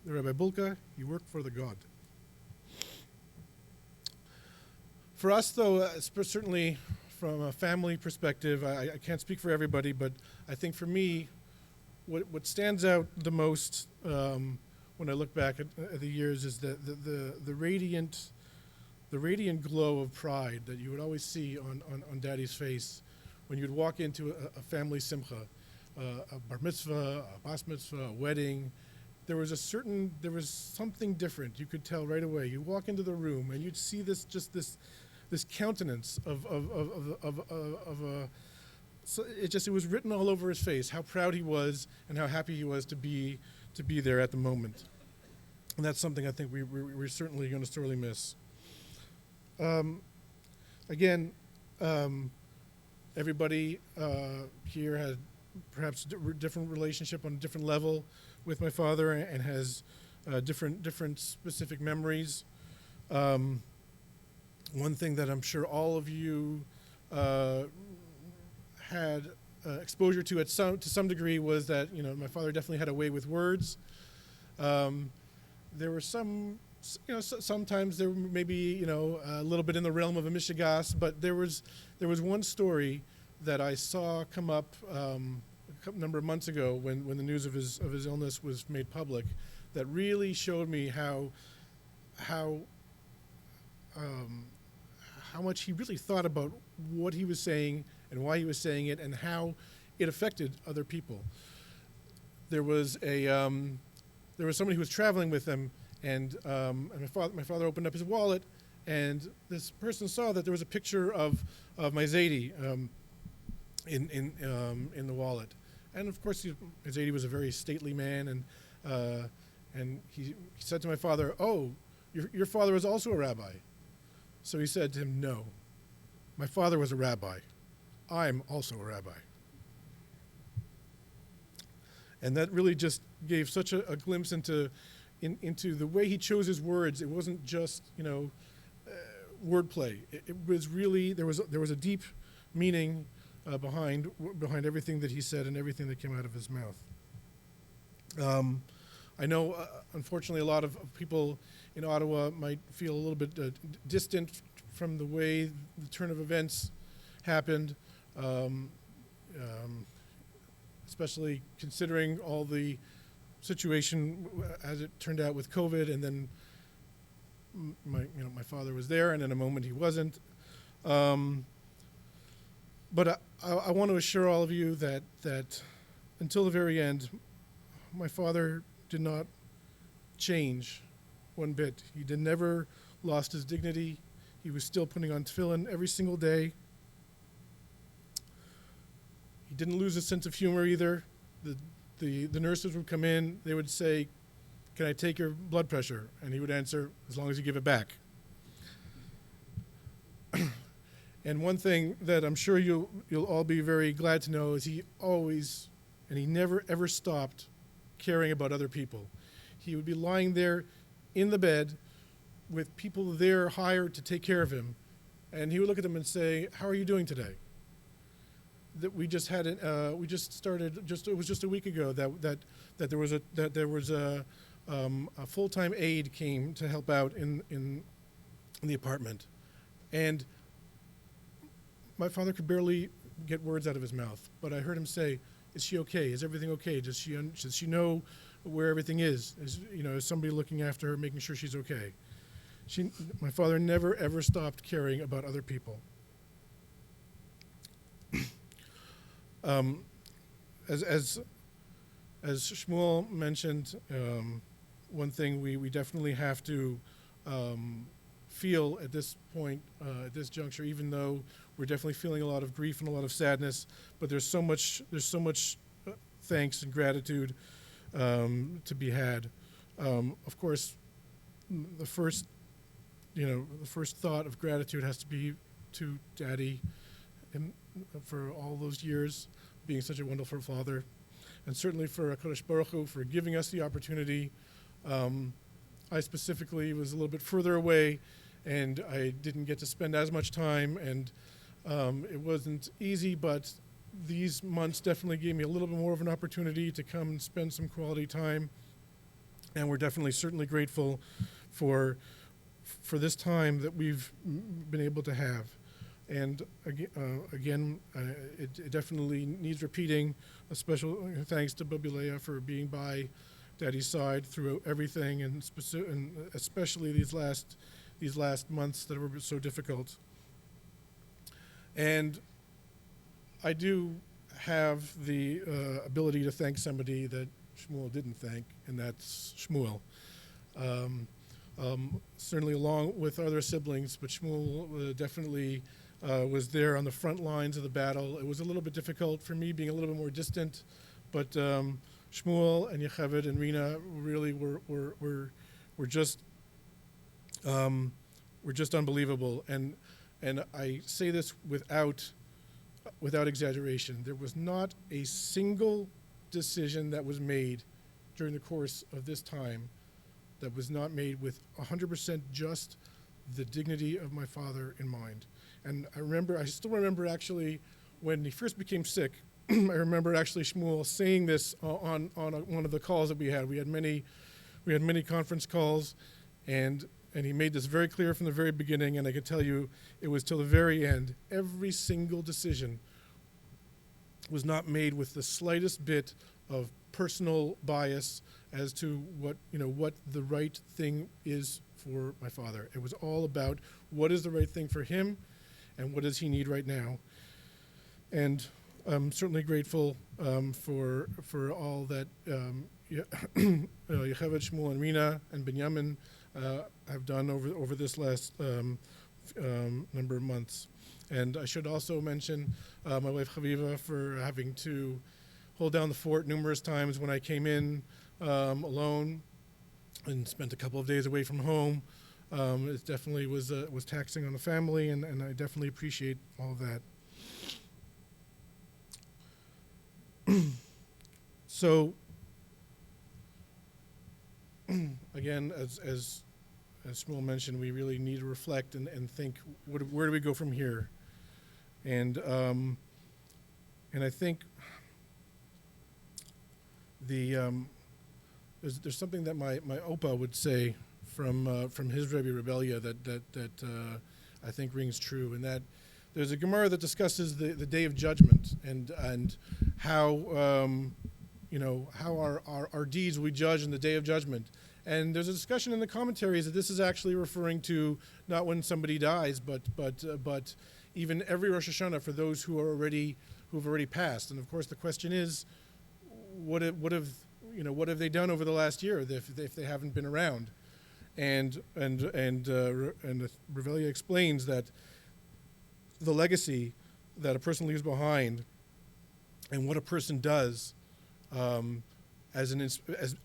the Rabbi Bulka, you work for the God. For us, though, certainly from a family perspective, I can't speak for everybody, but I think for me, what stands out the most when I look back at the years is the radiant glow of pride that you would always see on Daddy's face when you'd walk into a family simcha, a bar mitzvah, a bas mitzvah, a wedding. There was something different. You could tell right away. You walk into the room and you'd see this countenance of a. So it was written all over his face how proud he was and how happy he was to be there at the moment. And that's something I think we're certainly going to sorely miss. Again, everybody here had perhaps different relationship on a different level with my father and has different specific memories. One thing that I'm sure all of you had exposure to to some degree was that my father definitely had a way with words. There were sometimes there may be a little bit in the realm of a mishigas, but there was one story that I saw come up a number of months ago when the news of his illness was made public, that really showed me how much he really thought about what he was saying and why he was saying it and how it affected other people. There was somebody who was traveling with him, and my father opened up his wallet, and this person saw that there was a picture of my Zaidi in the wallet. And of course, my Zaidi was a very stately man, and he said to my father, "Oh, your father was also a rabbi." So he said to him, "No, my father was a rabbi. I'm also a rabbi." And that really just gave such a glimpse into the way he chose his words. It wasn't just wordplay. It was really there was a deep meaning behind everything that he said and everything that came out of his mouth. I know, unfortunately, a lot of people in Ottawa might feel a little bit distant from the way the turn of events happened, especially considering all the situation as it turned out with COVID, and then my father was there, and in a moment he wasn't. But I want to assure all of you that until the very end, my father did not change one bit. He never lost his dignity. He was still putting on tefillin every single day. He didn't lose his sense of humor either. The nurses would come in. They would say, "Can I take your blood pressure?" And he would answer, "As long as you give it back." And one thing that I'm sure you'll all be very glad to know is he never ever stopped caring about other people. He would be lying there in the bed with people there hired to take care of him, and he would look at them and say, "How are you doing today?" That we just had it was just a week ago that there was a full-time aide came to help out in the apartment, and my father could barely get words out of his mouth, but I heard him say, "Is she okay? Is everything okay? Does she know where everything is? Is somebody looking after her, making sure she's okay?" My father never ever stopped caring about other people. As Shmuel mentioned, one thing we definitely have to feel at this point, at this juncture, even though we're definitely feeling a lot of grief and a lot of sadness, but there's so much thanks and gratitude to be had. Of course, the first thought of gratitude has to be to Daddy, and for all those years being such a wonderful father, and certainly for HaKadosh Baruch Hu for giving us the opportunity. I specifically was a little bit further away, and I didn't get to spend as much time, and it wasn't easy, but these months definitely gave me a little bit more of an opportunity to come and spend some quality time, and we're definitely certainly grateful for this time that we've been able to have. And again, it definitely needs repeating. A special thanks to Babi Leah for being by Daddy's side through everything, and especially these last months that were so difficult. And I do have the ability to thank somebody that Shmuel didn't thank, and that's Shmuel. Certainly along with other siblings, but Shmuel definitely was there on the front lines of the battle. It was a little bit difficult for me, being a little bit more distant, but Shmuel and Yocheved and Rina really were just unbelievable. And I say this without exaggeration. There was not a single decision that was made during the course of this time that was not made with 100% just the dignity of my father in mind. And I still remember actually when he first became sick, I remember actually Shmuel saying this on one of the calls that we had. We had many conference calls, and he made this very clear from the very beginning, and I can tell you it was till the very end. Every single decision was not made with the slightest bit of personal bias as to what the right thing is for my father. It was all about what is the right thing for him and what does he need right now. And I'm certainly grateful for all that Yocheved, Shmuel, and Rina, and Binyamin have done over this last number of months. And I should also mention my wife Chaviva for having to hold down the fort numerous times when I came in alone and spent a couple of days away from home. It definitely was taxing on the family, and I definitely appreciate all of that. So, again, as Shmuel mentioned, we really need to reflect and think, where do we go from here? And I think there's something that my Opa would say from his Rebbe Rebellia that I think rings true, and that there's a Gemara that discusses the day of judgment and how how our deeds we judge in the day of judgment. And there's a discussion in the commentaries that this is actually referring to not when somebody dies, but even every Rosh Hashanah for those who've already passed. And of course, the question is, what have they done over the last year if they haven't been around? And Revelia explains that the legacy that a person leaves behind and what a person does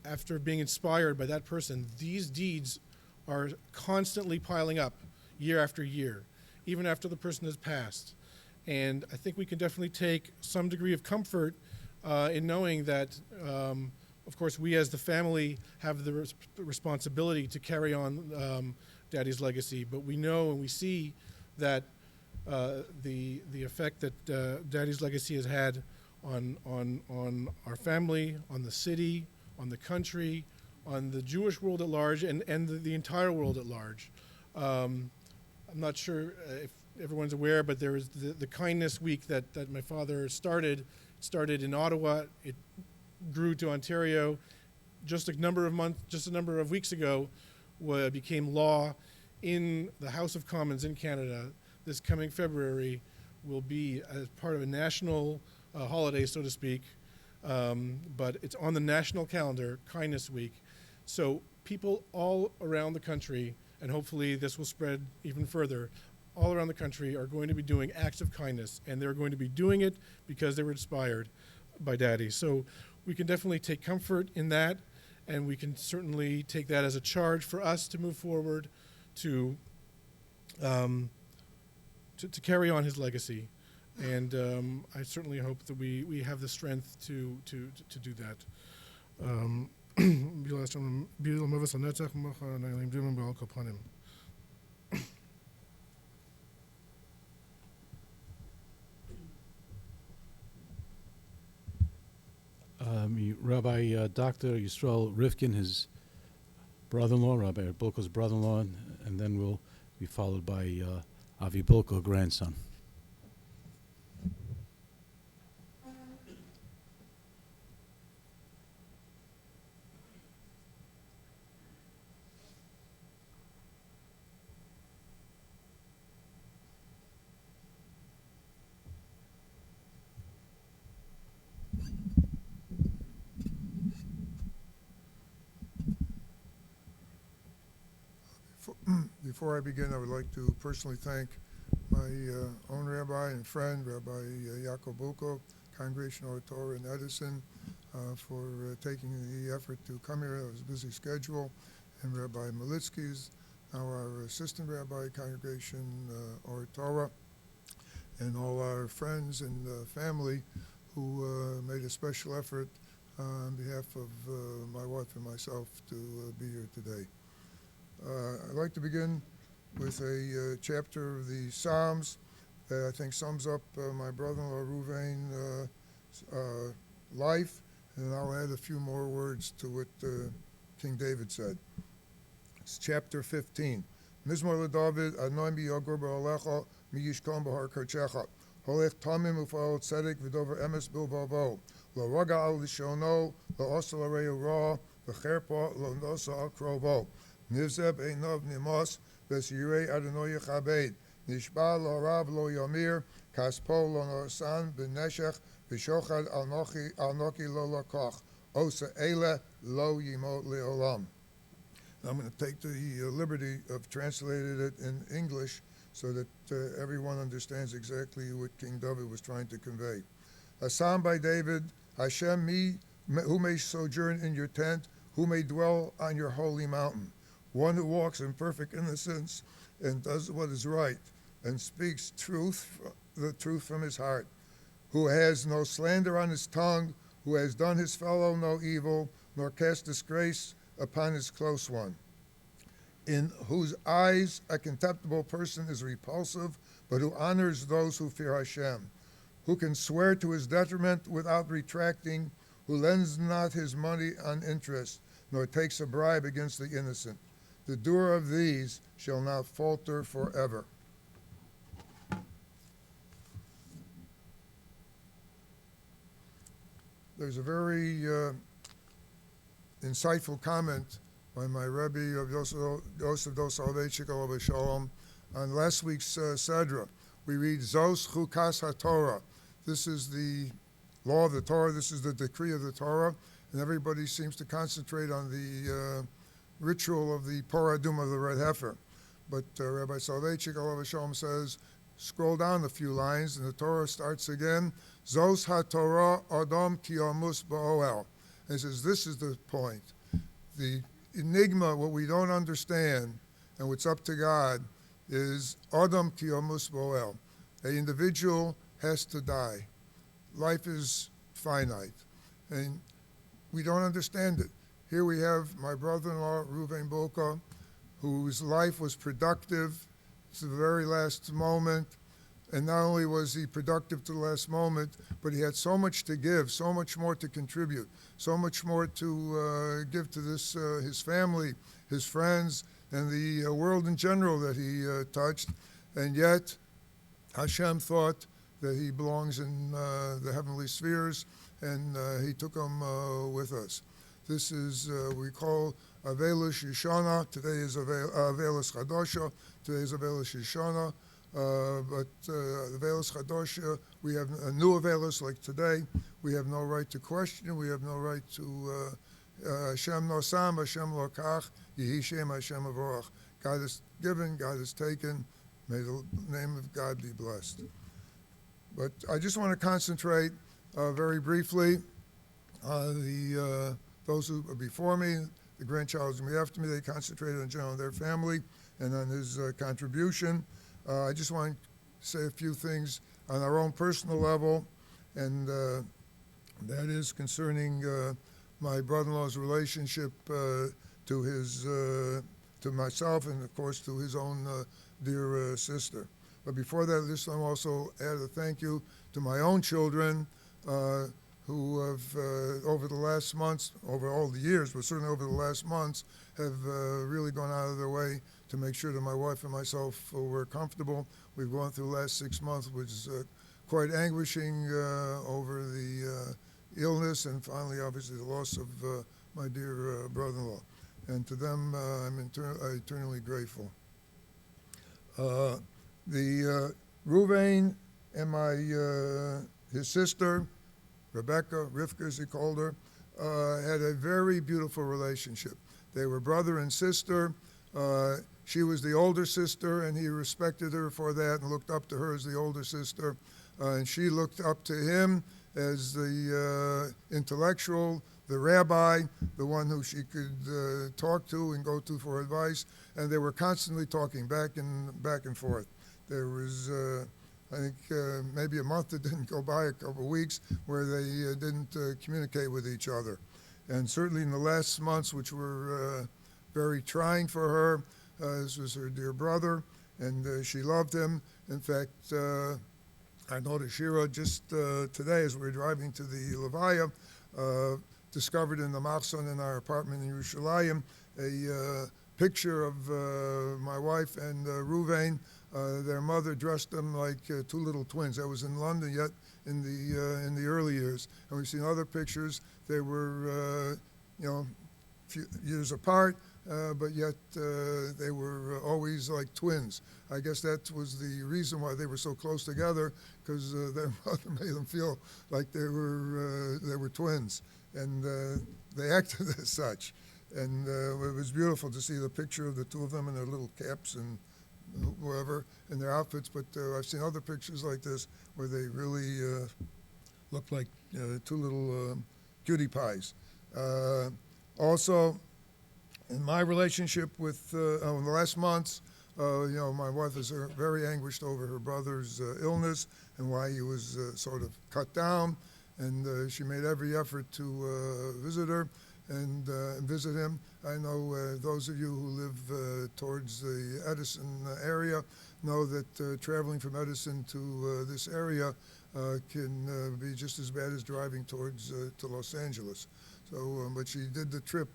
after being inspired by that person, these deeds are constantly piling up year after year. even after the person has passed. And I think we can definitely take some degree of comfort in knowing that, of course, we as the family have the responsibility to carry on Daddy's legacy, but we know and we see that the effect that Daddy's legacy has had on our family, on the city, on the country, on the Jewish world at large, and the entire world at large. I'm not sure if everyone's aware, but there was the Kindness Week that my father started in Ottawa. It grew to Ontario. Just a number of weeks ago, became law in the House of Commons in Canada. This coming February will be as part of a national holiday, so to speak, but it's on the national calendar, Kindness Week. So people all around the country, and hopefully this will spread even further, all around the country are going to be doing acts of kindness, and they're going to be doing it because they were inspired by Daddy. So we can definitely take comfort in that, and we can certainly take that as a charge for us to move forward to carry on his legacy. And I certainly hope that we have the strength to do that. Rabbi Dr. Yisrael Rifkin, his brother-in-law, Rabbi Bulka's brother-in-law, and then we'll be followed by Avi Bulka, grandson. Before I begin, I would like to personally thank my own rabbi and friend, Rabbi Yaakov Bulka, Congregation K'hal Adas in Edison, for taking the effort to come here. It was a busy schedule. And Rabbi Malitsky's, now our assistant rabbi, Congregation K'hal, and all our friends and family who made a special effort on behalf of my wife and myself to be here today. I'd like to begin with a chapter of the Psalms that I think sums up my brother-in-law Reuven's life, and I'll add a few more words to what King David said. It's chapter 15. Mizmor LeDavid, Adonai mi yagor ba'alecha, mi yishkon b'har karchecha. Holech tamim ufa'al tzedek v'dover emes bilvavo. Lo raga al lishono, lo osa l'reu ra, v'cherpa lo nosa al krovo. Nivzeb einov nimos, ves yirei Adonai yechabed. Nishba lo rav lo yamir, kaspo lo nosan b'neshech, v'shochad al noki lo lakach. Osa ele lo yimot le'olam. I'm going to take the liberty of translating it in English so that everyone understands exactly what King David was trying to convey. A psalm by David, Hashem, who may sojourn in your tent, who may dwell on your holy mountain. One who walks in perfect innocence and does what is right and speaks the truth from his heart, who has no slander on his tongue, who has done his fellow no evil, nor cast disgrace upon his close one, in whose eyes a contemptible person is repulsive, but who honors those who fear Hashem, who can swear to his detriment without retracting, who lends not his money on interest, nor takes a bribe against the innocent. The doer of these shall not falter forever. There's a very insightful comment by my Rebbe of Yosef Dov Soloveitchik Alav Shalom on last week's Sedra. We read Zos Chukas HaTorah. This is the law of the Torah. This is the decree of the Torah, and everybody seems to concentrate on the ritual of the Poradum of the red heifer. But Rabbi Soloveitchik Alav Shalom says, scroll down a few lines, and the Torah starts again. Zos HaTorah Adam Ki Amus Ba'oel. And it says, this is the point. The enigma, what we don't understand, and what's up to God, is Adam ki yamus bo'el. An individual has to die. Life is finite, and we don't understand it. Here we have my brother-in-law, Reuven Bulka, whose life was productive to the very last moment. And not only was he productive to the last moment, but he had so much to give, so much more to contribute, so much more to give to this his family, his friends, and the world in general that he touched. And yet, Hashem thought that he belongs in the heavenly spheres, and he took him with us. This is, we call Avelis Yeshana. Today is Avelis Chadosha. Today is Avelis Yeshana. But the Avelis Chadosha, we have a new Avelis like today. We have no right to question. We have no right to Hashem no sam, Hashem lo kach, Yehi Shem Hashem avorach. God is given, God is taken. May the name of God be blessed. But I just want to concentrate very briefly on those who are before me, the grandchild who are after me. They concentrated on John and their family and on his contribution. I just want to say a few things on our own personal level, and that is concerning my brother-in-law's relationship to myself, and of course to his own dear sister. But before that, this time also add a thank you to my own children, who have over the last months, over all the years, but certainly over the last months, have really gone out of their way to make sure that my wife and myself were comfortable. We've gone through the last 6 months, which is quite anguishing over the illness and finally, obviously, the loss of my dear brother-in-law. And to them, I'm eternally grateful. Reuven and his sister, Rebecca, Rivka as he called her, had a very beautiful relationship. They were brother and sister. She was the older sister, and he respected her for that and looked up to her as the older sister. And she looked up to him as the intellectual, the rabbi, the one who she could talk to and go to for advice. And they were constantly talking back and forth. There was, I think, maybe a month that didn't go by, a couple of weeks, where they didn't communicate with each other. And certainly in the last months, which were very trying for her, this was her dear brother, and she loved him. In fact, I noticed Shira just today, as we were driving to the Levaya, discovered in the Machzon in our apartment in Yerushalayim a picture of my wife and Reuven. Their mother dressed them like two little twins. That was in London yet in the early years. And we've seen other pictures. They were, few years apart, but yet they were always like twins. I guess that was the reason why they were so close together, because their mother made them feel like they were twins, and they acted as such. And it was beautiful to see the picture of the two of them in their little caps and wherever in their outfits. But I've seen other pictures like this where they really looked like two little cutie pies. Also, in my relationship with in the last months, my wife is very anguished over her brother's illness and why he was sort of cut down, and she made every effort to visit her and visit him. I know those of you who live towards the Edison area know that traveling from Edison to this area can be just as bad as driving towards to Los Angeles. So, but she did the trip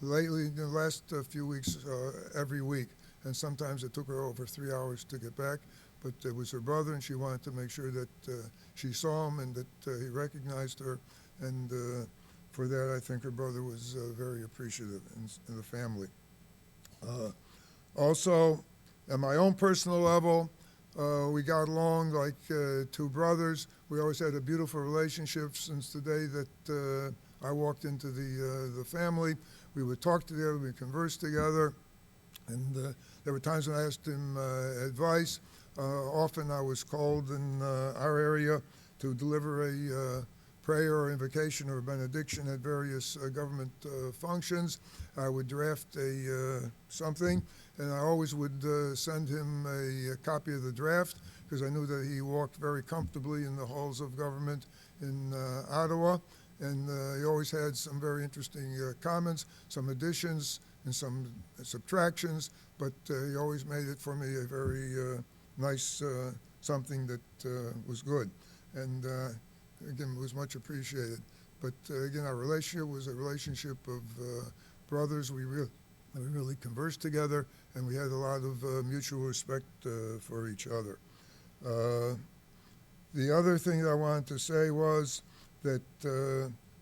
lately, in the last few weeks, every week, and sometimes it took her over 3 hours to get back. But it was her brother, and she wanted to make sure that she saw him and that he recognized her, and for that, I think her brother was very appreciative in the family. Also, at my own personal level, we got along like two brothers. We always had a beautiful relationship since the day that I walked into the family. We would talk together, we would converse together, and there were times when I asked him advice. Often I was called in our area to deliver a prayer or invocation or benediction at various government functions. I would draft something, and I always would send him a copy of the draft because I knew that he walked very comfortably in the halls of government in Ottawa, and he always had some very interesting comments, some additions and some subtractions, but he always made it for me a very nice something that was good. And again, it was much appreciated. But again, our relationship was a relationship of brothers. We really conversed together, and we had a lot of mutual respect for each other. The other thing that I wanted to say was that,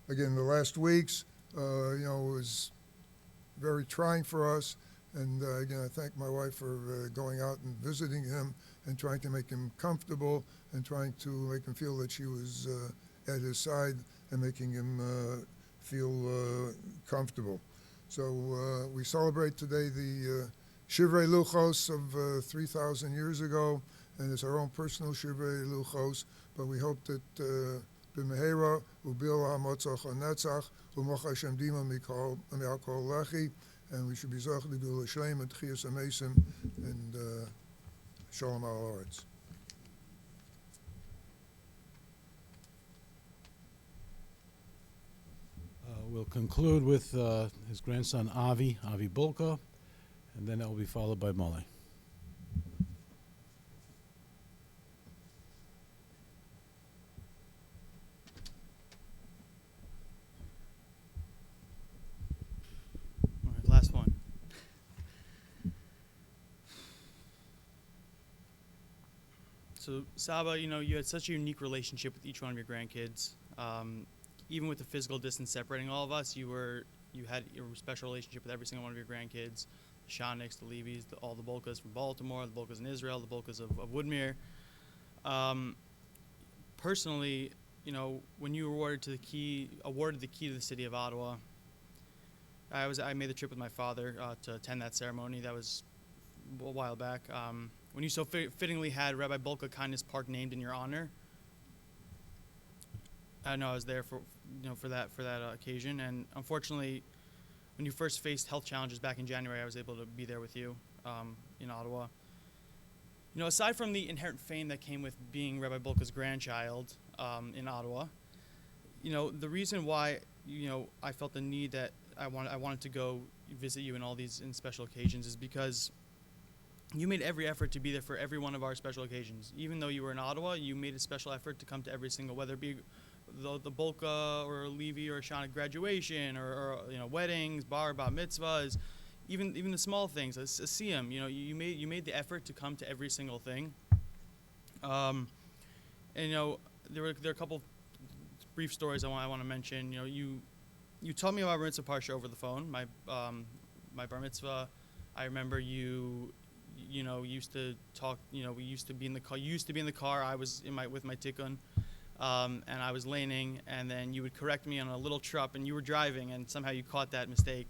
again, the last weeks, was very trying for us. And again, I thank my wife for going out and visiting him and trying to make him comfortable and trying to make him feel that she was at his side and making him feel comfortable. So we celebrate today the Shivrei Luchos of 3,000 years ago, and it's our own personal Shivrei Luchos, but we hope that b'mehera u'bil ha'motzach ha'netzach u'moch Hashem dima mikol lechi, and we should be zach l'gul Hashem and tchias amesim and shalom ha'aretz. We'll conclude with his grandson Avi Bulka, and then that will be followed by Molly. All right, last one. So, Saba, you had such a unique relationship with each one of your grandkids. Even with the physical distance separating all of us, you had a special relationship with every single one of your grandkids, the Shaniks, the Levis, all the Bulkas from Baltimore, the Bulkas in Israel, the Bulkas of Woodmere. Personally, when you were awarded the key to the city of Ottawa, I made the trip with my father to attend that ceremony. That was a while back. When you so fittingly had Rabbi Bulka Kindness Park named in your honor, I know I was there for that occasion, and unfortunately, when you first faced health challenges back in January, I was able to be there with you in Ottawa. Aside from the inherent fame that came with being Rabbi Bulka's grandchild in Ottawa, the reason why I felt the need that I wanted to go visit you in special occasions is because you made every effort to be there for every one of our special occasions. Even though you were in Ottawa, you made a special effort to come to every single, whether it be the Bulka or Levi or Shana graduation or weddings, bat mitzvahs, even the small things, a siyum. You made the effort to come to every single thing. And there are a couple brief stories I want to mention. You told me about bar mitzvah parsha over the phone. My bar mitzvah, I remember you used to talk. We used to be in the car. You used to be in the car. I was with my tikkun. And I was laning, and then you would correct me on a little truck, and you were driving, and somehow you caught that mistake.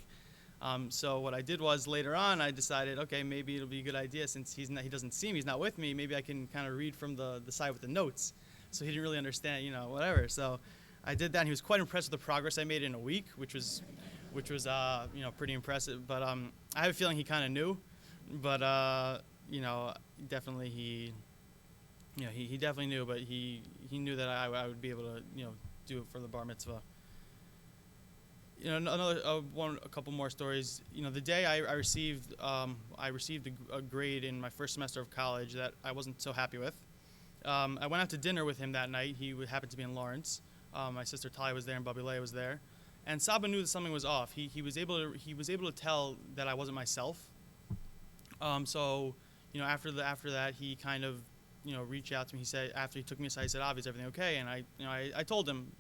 So what I did was later on, I decided, okay, maybe it'll be a good idea since he doesn't see me, he's not with me. Maybe I can kind of read from the side with the notes. So he didn't really understand, whatever. So I did that, and he was quite impressed with the progress I made in a week, which was pretty impressive. But I have a feeling he kind of knew, but definitely he definitely knew, but he knew that I would be able to do it for the bar mitzvah. A couple more stories. The day I received a grade in my first semester of college that I wasn't so happy with. I went out to dinner with him that night. He happened to be in Lawrence. My sister Talia was there and Bobby Leah was there, and Saba knew that something was off. He was able to tell that I wasn't myself. So after that he kind of reached out to me. He said, after he took me aside, he said, is everything okay? And I told him,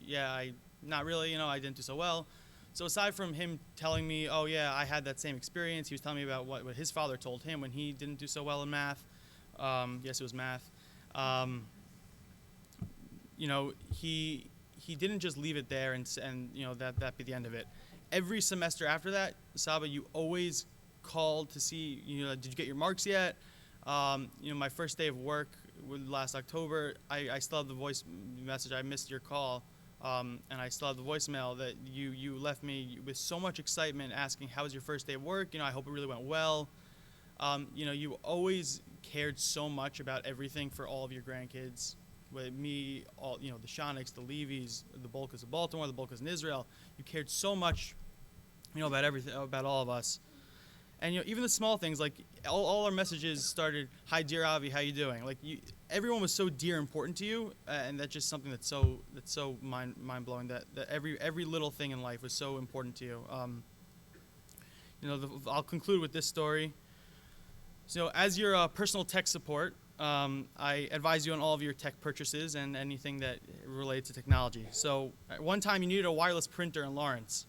not really, I didn't do so well. So aside from him telling me, oh yeah, I had that same experience, he was telling me about what his father told him when he didn't do so well in math. Yes, it was math. He didn't just leave it there and that be the end of it. Every semester after that, Saba, you always called to see, did you get your marks yet? My first day of work last October, I still have the voice message. I missed your call and I still have the voicemail that you left me with so much excitement, asking how was your first day of work. I hope it really went well. You always cared so much about everything for all of your grandkids. With me, all the Shaniks, the Levis, the Bulkas of Baltimore, the Bulkas in Israel. You cared so much, about everything, about all of us. And even the small things, like all our messages started, "Hi, dear Avi, how you doing?" Like everyone was so dear and important to you, and that's just something that's so mind blowing. That every little thing in life was so important to you. I'll conclude with this story. So, as your personal tech support, I advise you on all of your tech purchases and anything that relates to technology. So, at one time you needed a wireless printer in Lawrence.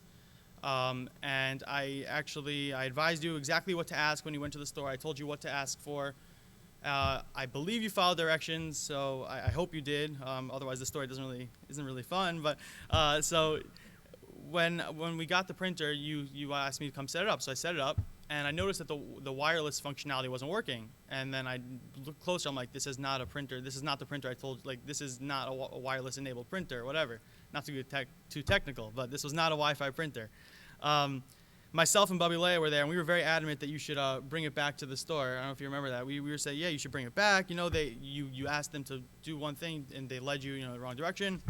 And I advised you exactly what to ask when you went to the store. I told you what to ask for. I believe you followed directions, so I hope you did. Otherwise, the story isn't really fun. But so when we got the printer, you asked me to come set it up. So I set it up, and I noticed that the wireless functionality wasn't working. And then I looked closer. I'm like, this is not a printer. This is not the printer I told. Like, this is not a wireless-enabled printer, or whatever. Not to get too technical, but this was not a Wi-Fi printer. Myself and Bubby Leah were there, and we were very adamant that you should bring it back to the store. I don't know if you remember that. We were saying, yeah, you should bring it back. You asked them to do one thing, and they led you, the wrong direction.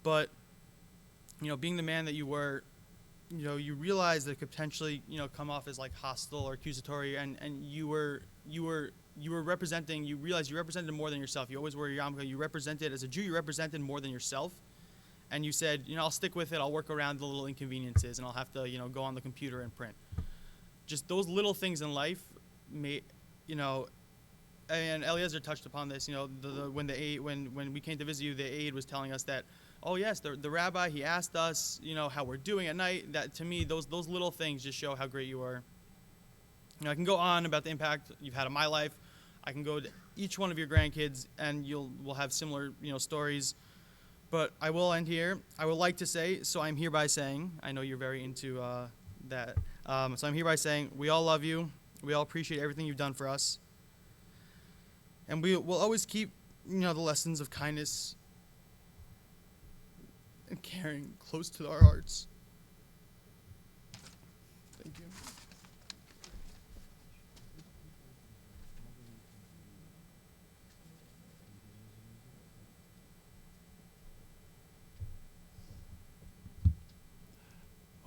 But, being the man that you were, you realized that it could potentially, come off as like hostile or accusatory, and you were representing. You realized you represented more than yourself. You always wore your yarmulke. You represented, as a Jew, you represented more than yourself. And you said, I'll stick with it. I'll work around the little inconveniences, and I'll have to, go on the computer and print. Just those little things in life, and Eliezer touched upon this. When we came to visit you, the aide was telling us that, oh yes, the rabbi, he asked us, how we're doing at night. That to me, those little things just show how great you are. I can go on about the impact you've had on my life. I can go to each one of your grandkids, and we'll have similar, stories. But I will end here. I would like to say, so I'm hereby saying, I know you're very into that. So I'm hereby saying, we all love you. We all appreciate everything you've done for us. And we'll always keep, the lessons of kindness and caring close to our hearts. Thank you.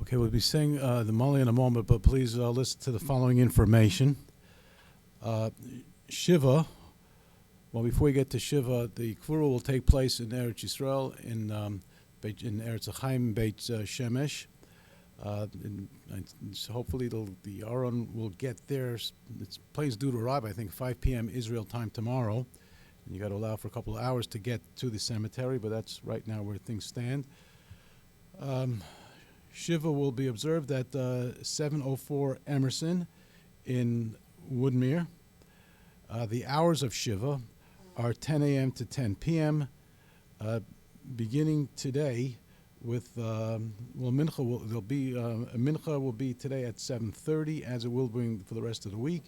Okay, we'll be saying the Molly in a moment, but please listen to the following information. Shiva, well, before we get to Shiva, the Kvura will take place in Eretz Yisrael, in Eretz Chaim, Beit Shemesh. So hopefully the Aron will get there. It's planes due to arrive, I think, 5 p.m. Israel time tomorrow. And you got to allow for a couple of hours to get to the cemetery, but that's right now where things stand. Shiva will be observed at 704 Emerson in Woodmere. The hours of Shiva are 10 a.m. to 10 p.m. Beginning today with mincha will be today at 7:30, as it will be for the rest of the week,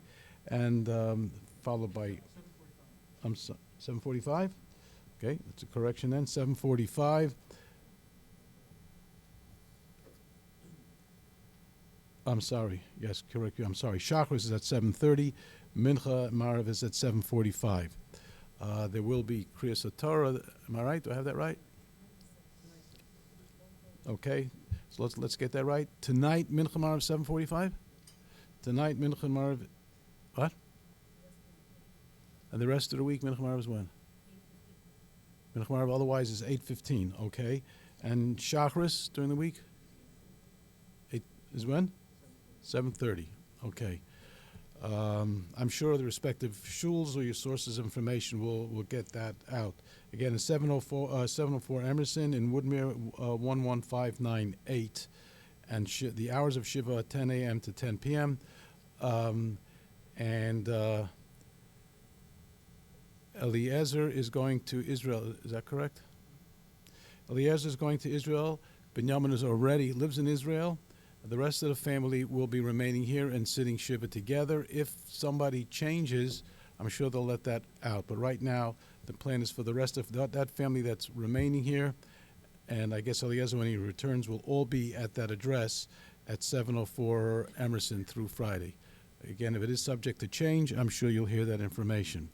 and followed by 7:45. Okay, that's a correction then. 7:45. I'm sorry. Yes, correct you. I'm sorry. Chakras is at 7:30. Mincha Marav is at 7:45. There will be Kriyas HaTorah. Am I right? Do I have that right? Okay. So let's get that right. Tonight, Mincha Marav 7:45. Tonight, Mincha Marav. What? And the rest of the week, Mincha Marav is when? Mincha Marav otherwise is 8:15. Okay. And Chakras during the week? 8 is when? 7:30. Okay. I'm sure the respective shuls or your sources of information will get that out. Again, it's 704 Emerson in Woodmere, 11598. And the hours of Shiva are 10 a.m. to 10 p.m. Eliezer is going to Israel. Is that correct? Eliezer is going to Israel. Binyamin lives in Israel. The rest of the family will be remaining here and sitting Shiva together. If somebody changes, I'm sure they'll let that out. But right now, the plan is for the rest of that family that's remaining here And I guess Eliezer, when he returns, will all be at that address at 704 Emerson through Friday. Again, if it is subject to change, I'm sure you'll hear that information.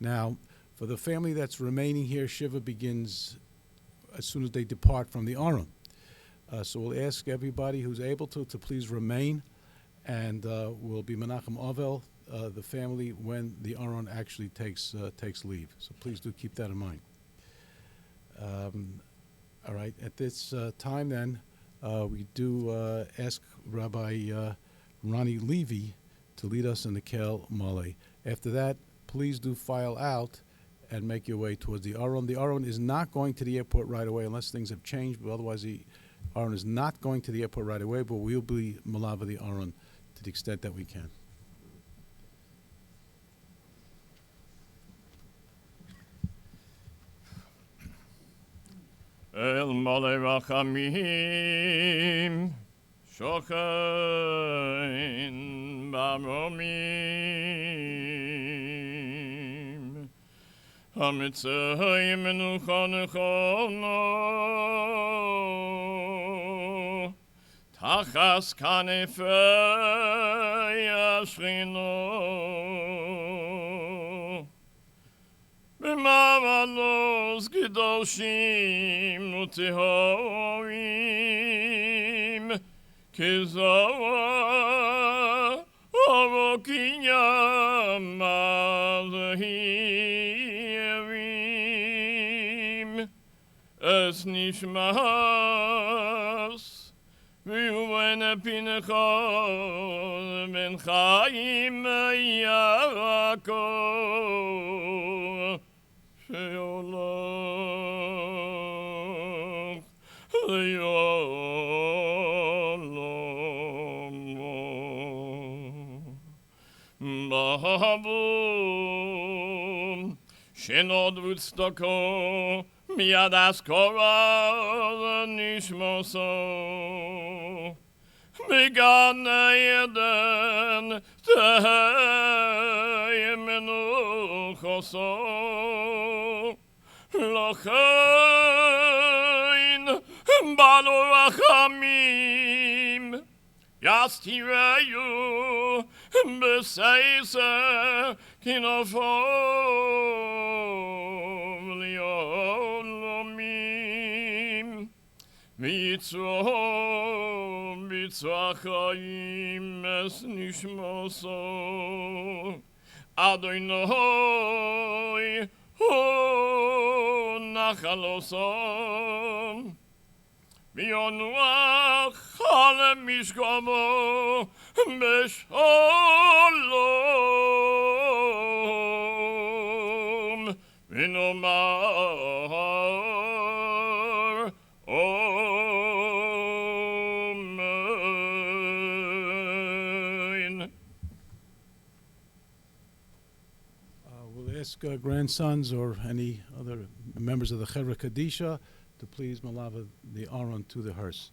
Now, for the family that's remaining here, Shiva begins as soon as they depart from the Aron. So we'll ask everybody who's able to please remain, and we'll be Menachem Avel, the family, when the Aron actually takes leave. So please do keep that in mind. All right, at this time then, we do ask Rabbi Ronnie Levy to lead us in the Kel Male. After that, please do file out and make your way towards the Aron. The Aron is not going to the airport right away unless things have changed, but otherwise the Aron is not going to the airport right away, but we'll be Malava the Aron to the extent that we can. El Mole Rachamim Shochein Bamomim Hamitzayim Menucha Nechono Tachas Kanefei Ashchino B'mavalos Kedoshim Utehorim Kizoa Orokinyam Mazahivim Es Nishmas Reuven Pinchas Ben Chaim Yaakov Sheolach Le'olam Ba'abum Shenod V'tzedako Miadas Korah Nishmoso Began Eden Tehei Menuchoso Lochein Balu Rachamim Yastireyu B'seise Kinofom Liolomim Mitzvah Chaim Es Nishmoso Adonai Hu Nachaloso V'yonuach Chale Mishkomo B'sholom V'nomar We'll ask grandsons or any other members of the Chevra Kadisha to please Malava the Aron to the hearse.